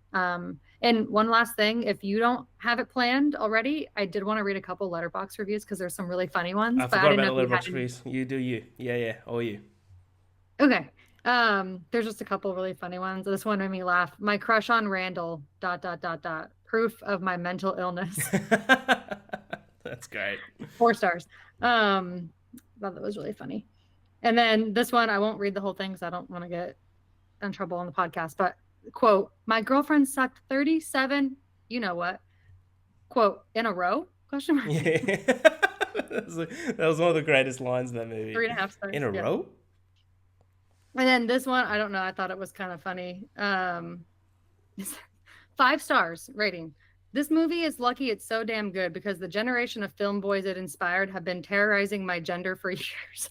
And one last thing, if you don't have it planned already, I did want to read a couple Letterboxd reviews because there's some really funny ones. I forgot about the Letterboxd reviews. You do you. Yeah, all you. Okay. There's just a couple really funny ones. This one made me laugh. My crush on Randall, ... Proof of my mental illness. That's great. 4 stars. Thought that was really funny. And then this one, I won't read the whole thing because I don't want to get in trouble on the podcast, but quote, my girlfriend sucked 37, you know what, quote, in a row, question mark. Yeah. That was one of the greatest lines in that movie. 3.5 stars. In a row? And then this one, I don't know, I thought it was kind of funny. 5 stars rating. This movie is lucky it's so damn good because the generation of film boys it inspired have been terrorizing my gender for years.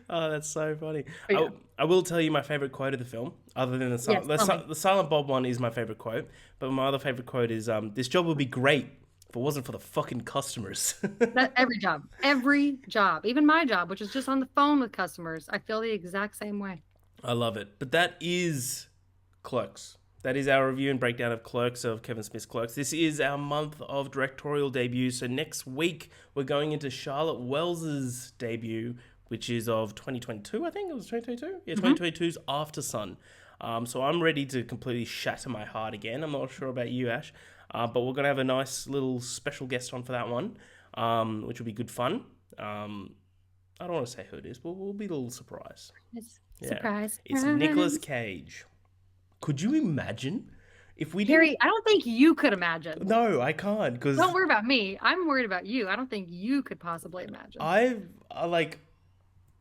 Oh, that's so funny. But yeah, I will tell you my favorite quote of the film, other than yes, tell me. the Silent Bob one is my favorite quote, but my other favorite quote is "This job would be great if it wasn't for the fucking customers." That every job, even my job, which is just on the phone with customers, I feel the exact same way. I love it. But that is Clerks. That is our review and breakdown of Clerks, of Kevin Smith's Clerks. This is our month of directorial debuts. So next week we're going into Charlotte Wells's debut, which is of 2022. I think it was 2022. Yeah, 2022's After Sun. So I'm ready to completely shatter my heart again. I'm not sure about you, Ash, but we're gonna have a nice little special guest on for that one, which will be good fun. I don't want to say who it is, but we'll be a little surprised. It's Yeah. surprise, It's surprise. Nicolas Cage. Could you imagine if we didn't? Harry, I don't think you could imagine. No, I can't because Don't worry about me. I'm worried about you. I don't think you could possibly imagine.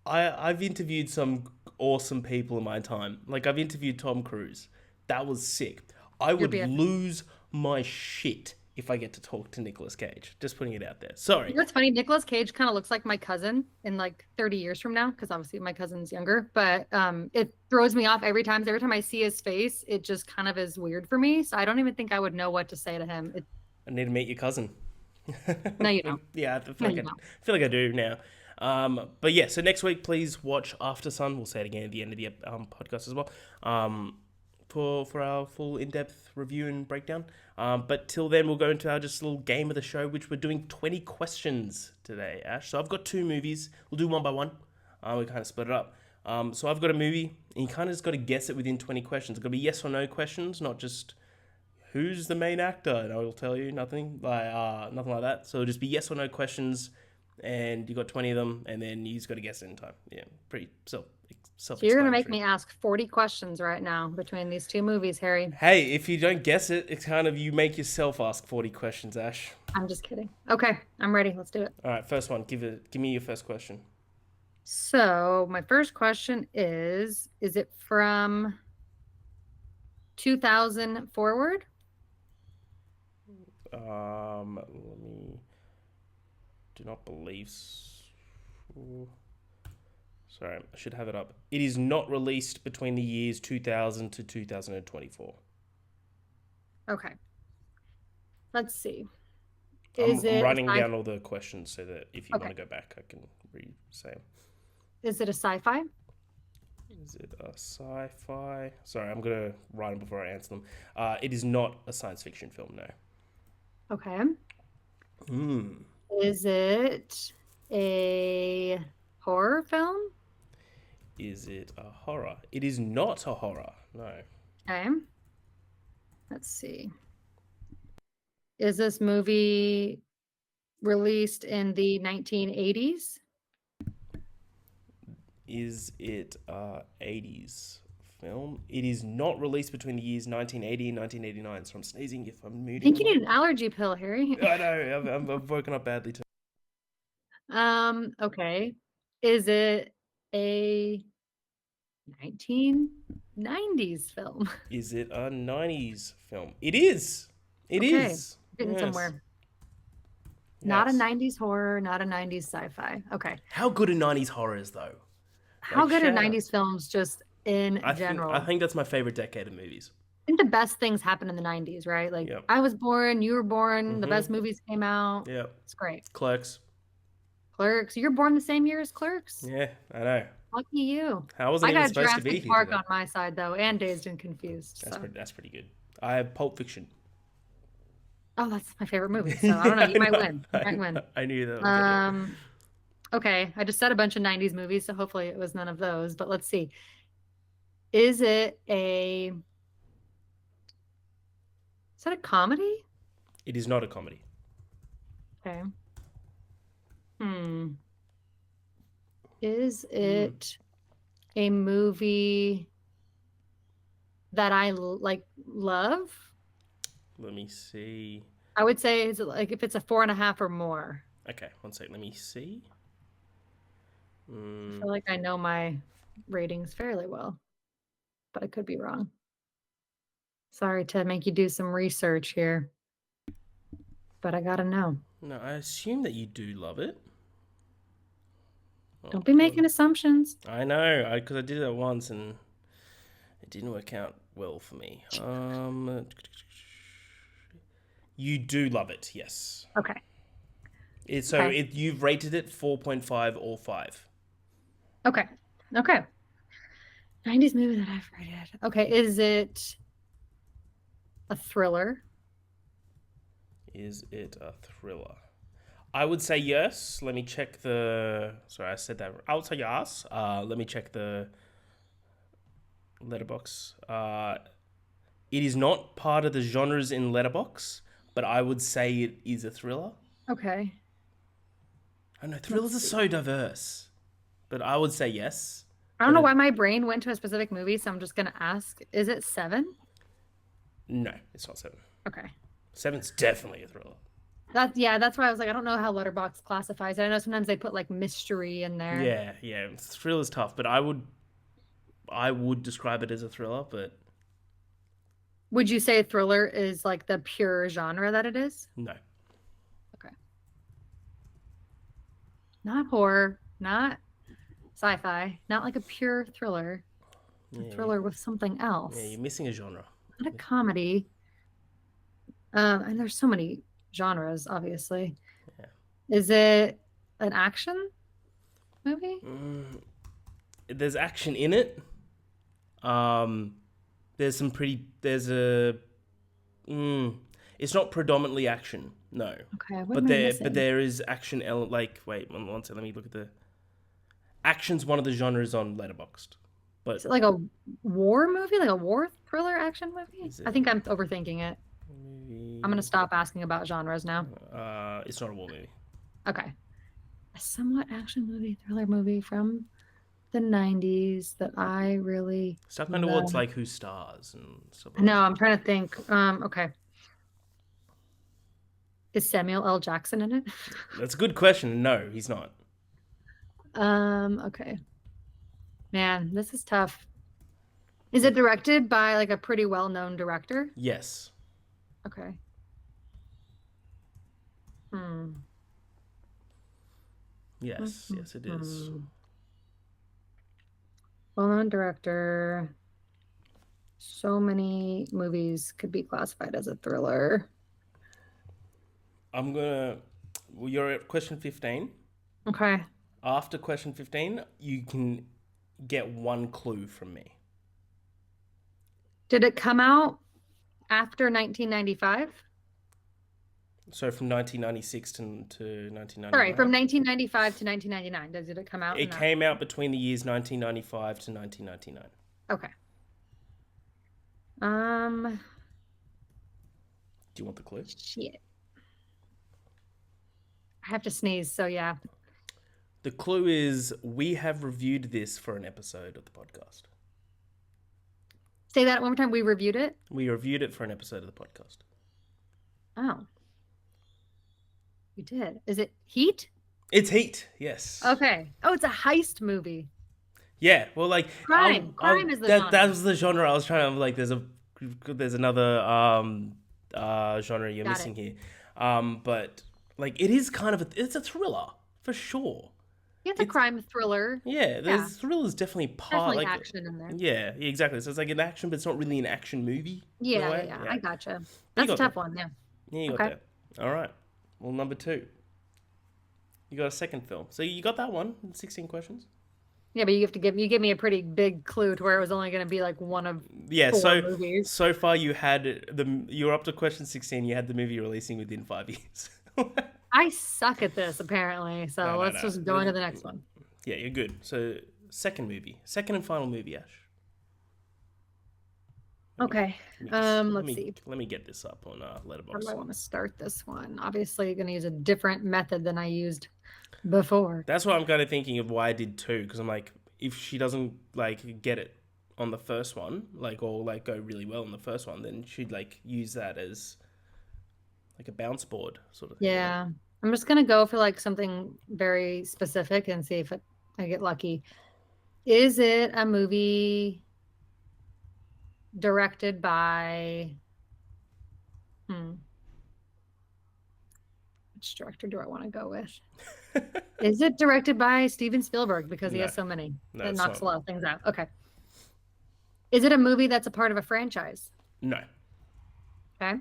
I've interviewed some awesome people in my time. Like I've interviewed Tom Cruise. That was sick. I would BFF. lose my shit if I get to talk to Nicolas Cage. Just putting it out there. Sorry. You know what's funny? Nicolas Cage kind of looks like my cousin in like 30 years from now, because obviously my cousin's younger. But it throws me off every time. Every time I see his face, it just kind of is weird for me. So I don't even think I would know what to say to him. I need to meet your cousin. No, you don't. Yeah, I feel No, like you I don't. feel like I do now. But yeah, so next week, please watch After Sun. We'll say it again at the end of the podcast as well. For our full in-depth review and breakdown. But till then, we'll go into our just little game of the show, which we're doing 20 questions today, Ash. So I've got two movies. We'll do one by one. We kind of split it up. So I've got a movie, and you kind of just got to guess it within 20 questions. It's got to be yes or no questions, not just who's the main actor, and I will tell you nothing like that. So it'll just be yes or no questions, and you got 20 of them, and then you just got to guess it in time. Yeah, pretty So you're gonna make self-explanatory. me ask 40 questions right now between these two movies, Harry. Hey, if you don't guess it, it's kind of you make yourself ask 40 questions, Ash. I'm just kidding. Okay, I'm ready. Let's do it. All right, first one. Give me your first question. So my first question is it from 2000 forward? Let me. Do not believe. Sorry, I should have it up. It is not released between the years 2000 to 2024. Okay. Let's see. I'm writing down all the questions so that if you Okay. want to go back, I can re-say them. Is it a sci-fi? Is it a sci-fi? Sorry, I'm going to write them before I answer them. It is not a science fiction film, no. Okay. Hmm. Is it a horror film? Is it a horror? It is not a horror, no. Okay. Let's see. Is this movie released in the 1980s? Is it a 80s film? It is not released between the years 1980 and 1989. So I'm sneezing if I'm I muting. think you need an allergy pill, Harry. I know. I've woken up badly too. Okay. Is it a 1990s film? Is it a 90s film? It is. It Okay. is. Getting Yes. somewhere. Not a Yes. 90s horror, not a 90s sci-fi. Okay. How good are 90s horrors though? How Like, good are shout out. 90s films just in I general? think that's my favorite decade of movies. I think the best things happened in the 90s, right? Like Yep. I was born, you were born, the Mhm. best movies came out. Yeah. It's great. Clerks. Clerks. You're born the same year as Clerks. Yeah, I know. Lucky you. I wasn't I even got supposed to be Jurassic here Park today. on my side though, and Dazed and Confused. So. That's pretty good. I have Pulp Fiction. Oh, that's my favorite movie. So I don't know. You might win. You might win. I knew that. Was Okay. I just said a bunch of 90s movies, so hopefully it was none of those. But let's see. Is it a comedy? It is not a comedy. Okay. Is it a movie that I love? Let me see. I would say is it like if it's a 4.5 or more. Okay, one sec. Let me see. I feel like I know my ratings fairly well, but I could be wrong. Sorry to make you do some research here, but I gotta know. No, I assume that you do love it. Oh, Don't be making assumptions. I know, because I did it once and it didn't work out well for me. You do love it, yes. Okay. You've rated it 4.5 or 5. Okay. Okay. 90s movie that I've rated. Okay, is it a thriller? Is it a thriller? I would say yes. Let me check the. Sorry, I said that. I would say yes. Let me check the letterbox. It is not part of the genres in letterbox, but I would say it is a thriller. Okay. I know thrillers are so diverse, but I would say yes. I don't know why my brain went to a specific movie, so I'm just gonna ask: is it Seven? No, it's not 7. Okay. 7's definitely a thriller. That's why I was like, I don't know how Letterboxd classifies it. I know sometimes they put like mystery in there. Yeah. Thriller's tough, but I would describe it as a thriller, but Would you say thriller is like the pure genre that it is? no. Okay. Not horror, not sci-fi, not like a pure thriller. A thriller with something else. Yeah, you're missing a genre. Not a comedy. And there's so many genres, obviously. Yeah. Is it an action movie? There's action in it. There's some pretty. There's a. It's not predominantly action, no. Okay, but there is action. Wait, one second. Let me look at the. Action's one of the genres on Letterboxd. But is it like a war movie, like a war thriller action movie? I think I'm overthinking it. I'm gonna stop asking about genres now. It's not a war movie. Okay. A somewhat action movie, thriller movie from the 90s that I really Stuff kind of what's like who stars and stuff like No, I'm trying to think. Okay. Is Samuel L. Jackson in it? That's a good question. No, he's not. Okay. Man, this is tough. Is it directed by like a pretty well-known director? Yes. Okay. Yes, yes it is. Well-known director. So many movies could be classified as a thriller. You're at question 15. Okay. After question 15, you can get one clue from me. Did it come out after 1995? So from 1996 to 1999. Sorry, from 1995 to 1999. Did it come out? It came out between the years 1995 to 1999. Okay. Do you want the clue? Shit. I have to sneeze, so yeah. The clue is we have reviewed this for an episode of the podcast. Say that one more time. We reviewed it? We reviewed it for an episode of the podcast. Oh. We did. Is it Heat? It's Heat, yes. Okay. Oh, it's a heist movie. Yeah, well, like crime is the genre. That was the genre I was trying to there's another genre you're missing here. But like it is kind of it's a thriller for sure. It's a crime thriller. Yeah, there's thrillers definitely part definitely action in there. Yeah, exactly. So it's like an action, but it's not really an action movie. Yeah. I gotcha. That's a tough one. Yeah. Yeah, you got that. All right. Well, number 2. You got a second film. So you got that one. 16 questions. Yeah, but you give me a pretty big clue to where it was only going to be like one of 4 movies. So far you were up to question 16. You had the movie releasing within 5 years. I suck at this apparently. So let's just go into the next one. Yeah, you're good. So second and final movie, Ash. Okay. Let's see. Let me get this up on Letterboxd. How do I want to start this one? Obviously, you're going to use a different method than I used before. That's why I'm kind of thinking of why I did 2, because I'm like, if she doesn't like get it on the first one, like or like go really well on the first one, then she'd like use that as like a bounce board sort of thing. Yeah. I'm just going to go for like something very specific and see if I get lucky. Is it a movie directed by which director do I want to go with? Is it directed by Steven Spielberg? Because he No. has so many. No, That it's knocks not. a lot of things out. Okay. Is it a movie that's a part of a franchise? No. Okay.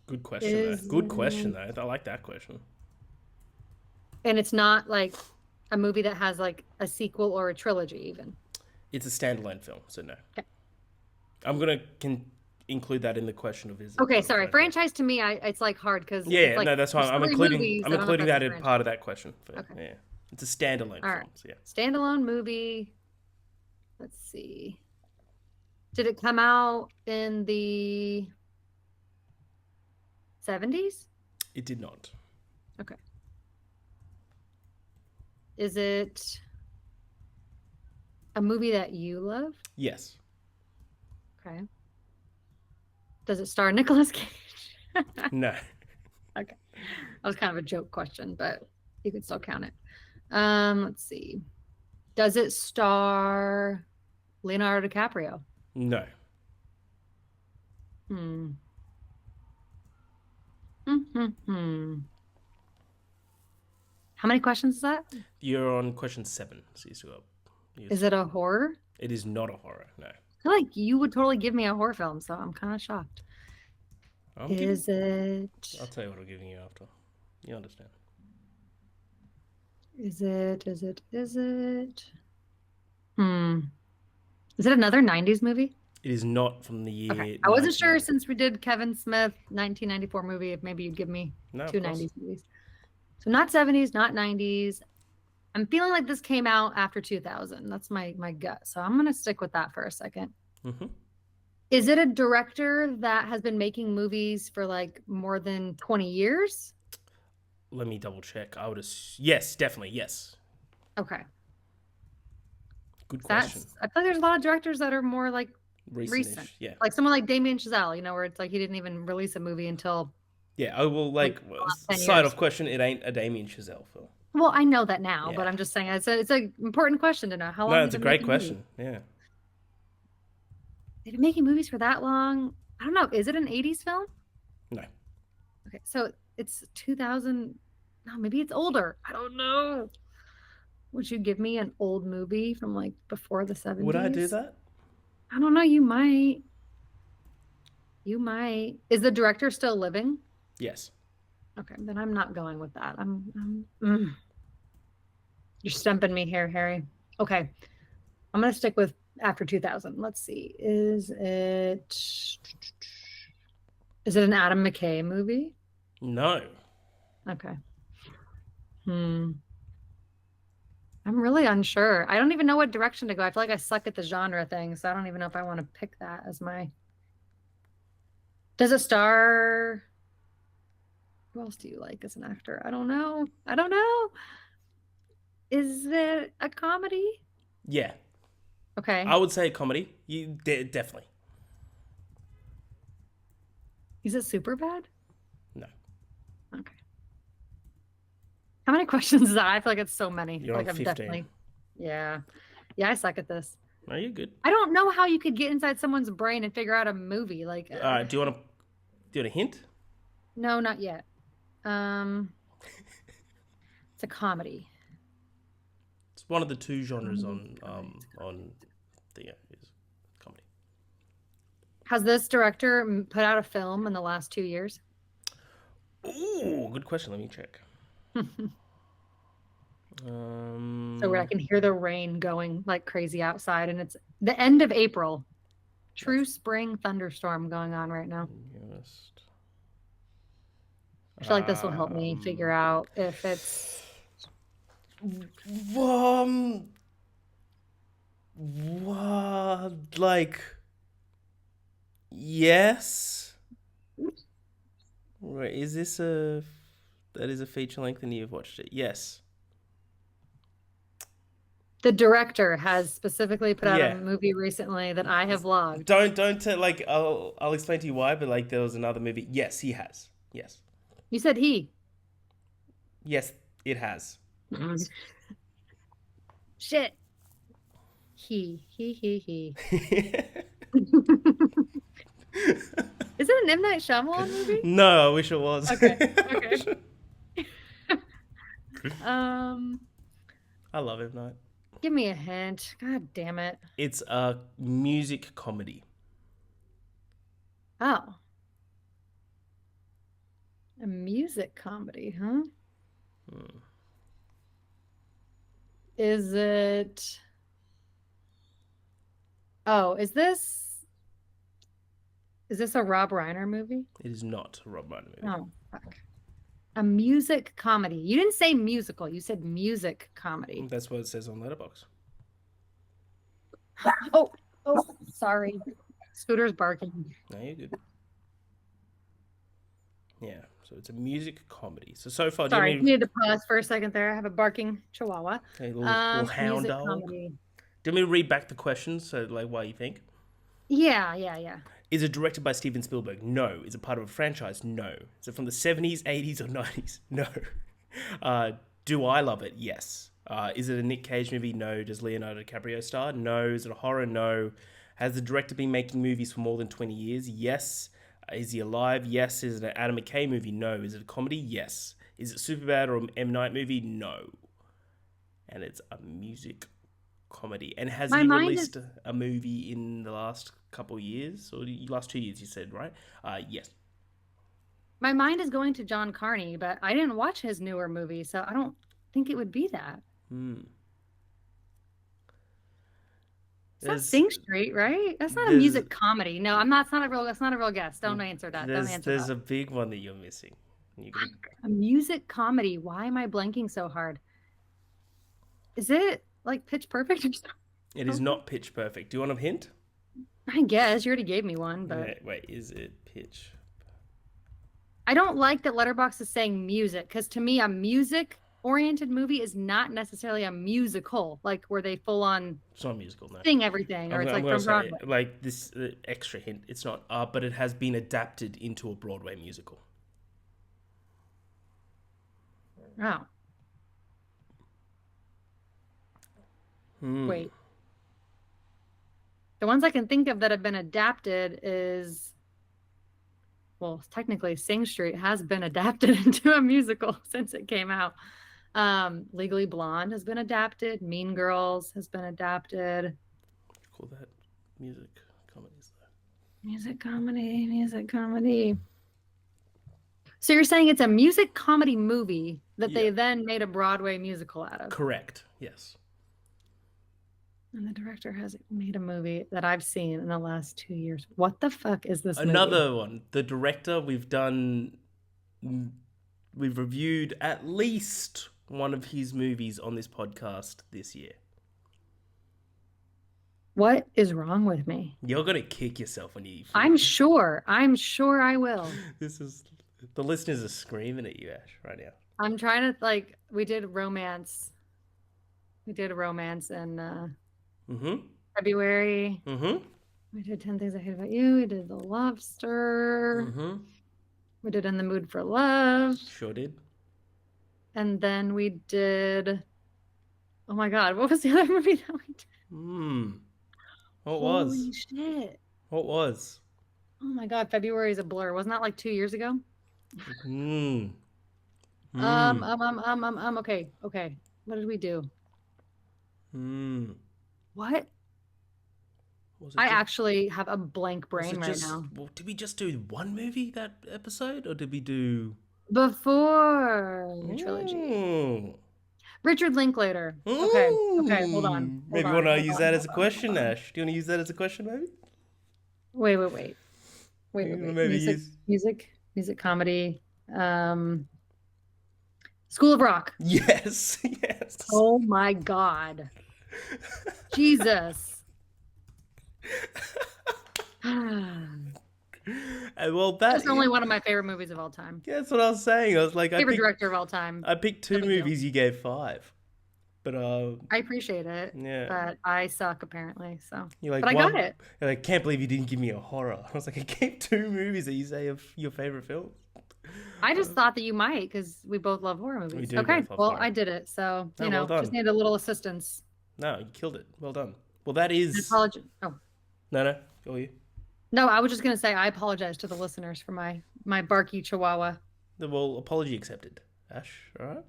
Good question, Is though. Good question, though. I like that question. and it's not like a movie that has like a sequel or a trilogy even. It's a standalone film, so no. Okay. I'm going to include that in the question of is it Okay, part of a sorry. Franchise to me, it's like hard because it's Yeah, like no, that's fine. there's three movies. I'm I don't know if including that's a that in franchise. part of that question. Okay. Yeah. It's a standalone All film, right. so yeah. Standalone movie. Let's see. Did it come out in the 70s? It did not. Okay. Is it a movie that you love? Yes. Okay. Does it star Nicolas Cage? No. Okay. That was kind of a joke question, but you could still count it. Let's see. Does it star Leonardo DiCaprio? No. Hmm. Hmm. How many questions is that? You're on question 7, so you still got. Is it a horror? It is not a horror, no. I feel like you would totally give me a horror film, so I'm kind of shocked. Is it? I'll tell you what I'm giving you after. You understand. Is it? Is it? Is it? Is it another 90s movie? It is not from the year. Okay. I wasn't sure 1990. since we did Kevin Smith 1994 movie if maybe you'd give me two 90s movies. So not 70s, not 90s. I'm feeling like this came out after 2000. That's my gut. So I'm going to stick with that for a second. Mm-hmm. Is it a director that has been making movies for like more than 20 years? Let me double check. Yes, definitely, yes. Okay. Good question. I feel like there's a lot of directors that are more like recent. Yeah. Like someone like Damien Chazelle, where it's like he didn't even release a movie until. Yeah, I will side off question. It ain't a Damien Chazelle film. Well, I know that now, but I'm just saying it's an important question to know. How long? No, it's a great question. Yeah. They've been making movies for that long. I don't know. Is it an 80s film? No. Okay, so it's 2000. No, maybe it's older. I don't know. Would you give me an old movie from like before the 70s? Would I do that? I don't know. You might. You might. Is the director still living? Yes. Okay, then I'm not going with that. You're stumping me here, Harry. Okay, I'm gonna stick with after 2000. Let's see. Is it an Adam McKay movie? No. Okay. I'm really unsure. I don't even know what direction to go. I feel like I suck at the genre thing, so I don't even know if I want to pick that as my. Does it star? Who else do you like as an actor? I don't know. Is it a comedy? Yeah. Okay. I would say a comedy. You definitely. Is it Superbad? No. Okay. How many questions is that? I feel like it's so many. You're like on 15. Definitely. Yeah. Yeah, I suck at this. No, you're good. I don't know how you could get inside someone's brain and figure out a movie. Like, All right. Do you want a hint? No, not yet. It's a comedy. It's one of the two genres on the is comedy. Has this director put out a film in the last 2 years? Ooh, good question. Let me check. So where I can hear the rain going like crazy outside, and it's the end of April. True spring thunderstorm going on right now. I feel like this will help me figure out if it's. What? Like, yes. Right? Is this that is a feature length, and you've watched it? Yes. The director has specifically put out a movie recently that I have logged. Don't like. I'll explain to you why. But like, there was another movie. Yes, he has. Yes. You said he. Yes, it has. Shit. He. Is it an M. Night Shyamalan movie? No, I wish it was. Okay. Um, I love it, Night. give me a hint. God damn it. It's a music comedy. Oh. A music comedy, huh? Is it... Oh, is this a Rob Reiner movie? It is not a Rob Reiner movie. Oh, fuck. A music comedy. You didn't say musical. You said music comedy. That's what it says on Letterboxd. Oh, sorry. Scooter's barking. No, you're good. Yeah, so it's a music comedy. So far, Sorry, do you needed to pause for a second there. I have a barking chihuahua. a little hound Music dog? comedy. Do you want me to read back the questions, so like why you think? Yeah. Is it directed by Steven Spielberg? No. Is it part of a franchise? No. Is it from the 70s, 80s, or 90s? No. Do I love it? Yes. Is it a Nick Cage movie? No. Does Leonardo DiCaprio star? No. Is it a horror? No. Has the director been making movies for more than 20 years? Yes. Is he alive? Yes. Is it an Adam McKay movie? No. Is it a comedy? Yes. Is it Superbad or an M. Night movie? No. And it's a music comedy. And has he released a movie in the last couple of years? Or the last 2 years, you said, right? Yes. My mind is going to John Carney, but I didn't watch his newer movie, so I don't think it would be that. It's not Sing Street, right? That's not a music comedy. No, I'm not. That's not a real guess. Don't answer that. There's a big one that you're missing. A music comedy. Why am I blanking so hard? Is it like Pitch Perfect or something? It is not Pitch Perfect. Do you want a hint? I guess you already gave me one, but wait, is it Pitch? I don't like that Letterboxd is saying music, because to me, a music-oriented movie is not necessarily a musical, like where they full on. It's not a musical, no. Sing everything, or it's like from Broadway. Like this extra hint. It's not, but it has been adapted into a Broadway musical. Oh. Wait. The ones I can think of that have been adapted is, well, technically Sing Street has been adapted into a musical since it came out. Legally Blonde has been adapted. Mean Girls has been adapted. Call that music comedies though. Music comedy. So you're saying it's a music comedy movie that they then made a Broadway musical out of? Correct. Yes. And the director has made a movie that I've seen in the last 2 years. What the fuck is this Another one. The director, we've reviewed at least one of his movies on this podcast this year. What is wrong with me? You're going to kick yourself when you... I'm sure I will. The listeners are screaming at you, Ash, right now. I'm trying to, we did romance. We did a romance in February. We did 10 Things I Hate About You. We did The Lobster. We did In the Mood for Love. Sure did. And then we did... Oh my God, what was the other movie that we did? What was? Holy shit. What was? Oh my God, February is a blur. Wasn't that 2 years ago? Okay. What did we do? What? I actually have a blank brain right now. Well, did we just do one movie that episode, or did we do... Before the trilogy. Richard Linklater. Okay, hold on. Maybe you want to use that as a question, Ash? Do you want to use that as a question, maybe? Wait. Maybe music comedy. School of Rock. Yes. Oh my God. Jesus. Well, that's only one of my favorite movies of all time. Yeah, that's what I was saying. I was like, favorite director of all time. I picked 2 movies. You gave 5, but I appreciate it. Yeah, but I suck apparently. So, you're like, but I got it. You're like, can't believe you didn't give me a horror. I was like, I gave 2 movies that you say of your favorite films. I just thought that you might, because we both love horror movies. We do. Okay, well, horror. I did it. So just need a little assistance. No, you killed it. Well done. Well, that is. Apology. Oh. No. Go you. No, I was just gonna say I apologize to the listeners for my barky chihuahua. Well, apology accepted. Ash, all right.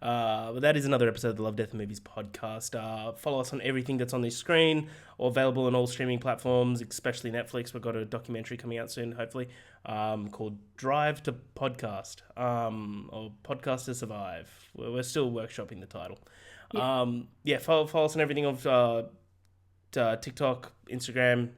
But that is another episode of the Love, Death, and Movies podcast. Follow us on everything that's on this screen, or available on all streaming platforms, especially Netflix. We've got a documentary coming out soon, hopefully, called Drive to Podcast, or Podcast to Survive. We're still workshopping the title. Follow us on everything of TikTok, Instagram,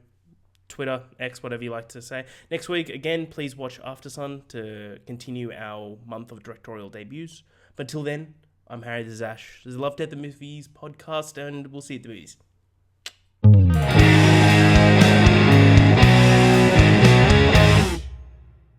Twitter, X, whatever you like to say. Next week, again, please watch Aftersun to continue our month of directorial debuts. But until then, I'm Harry, this is Ash. This is Love, Death, and Movies podcast, and we'll see you at the movies.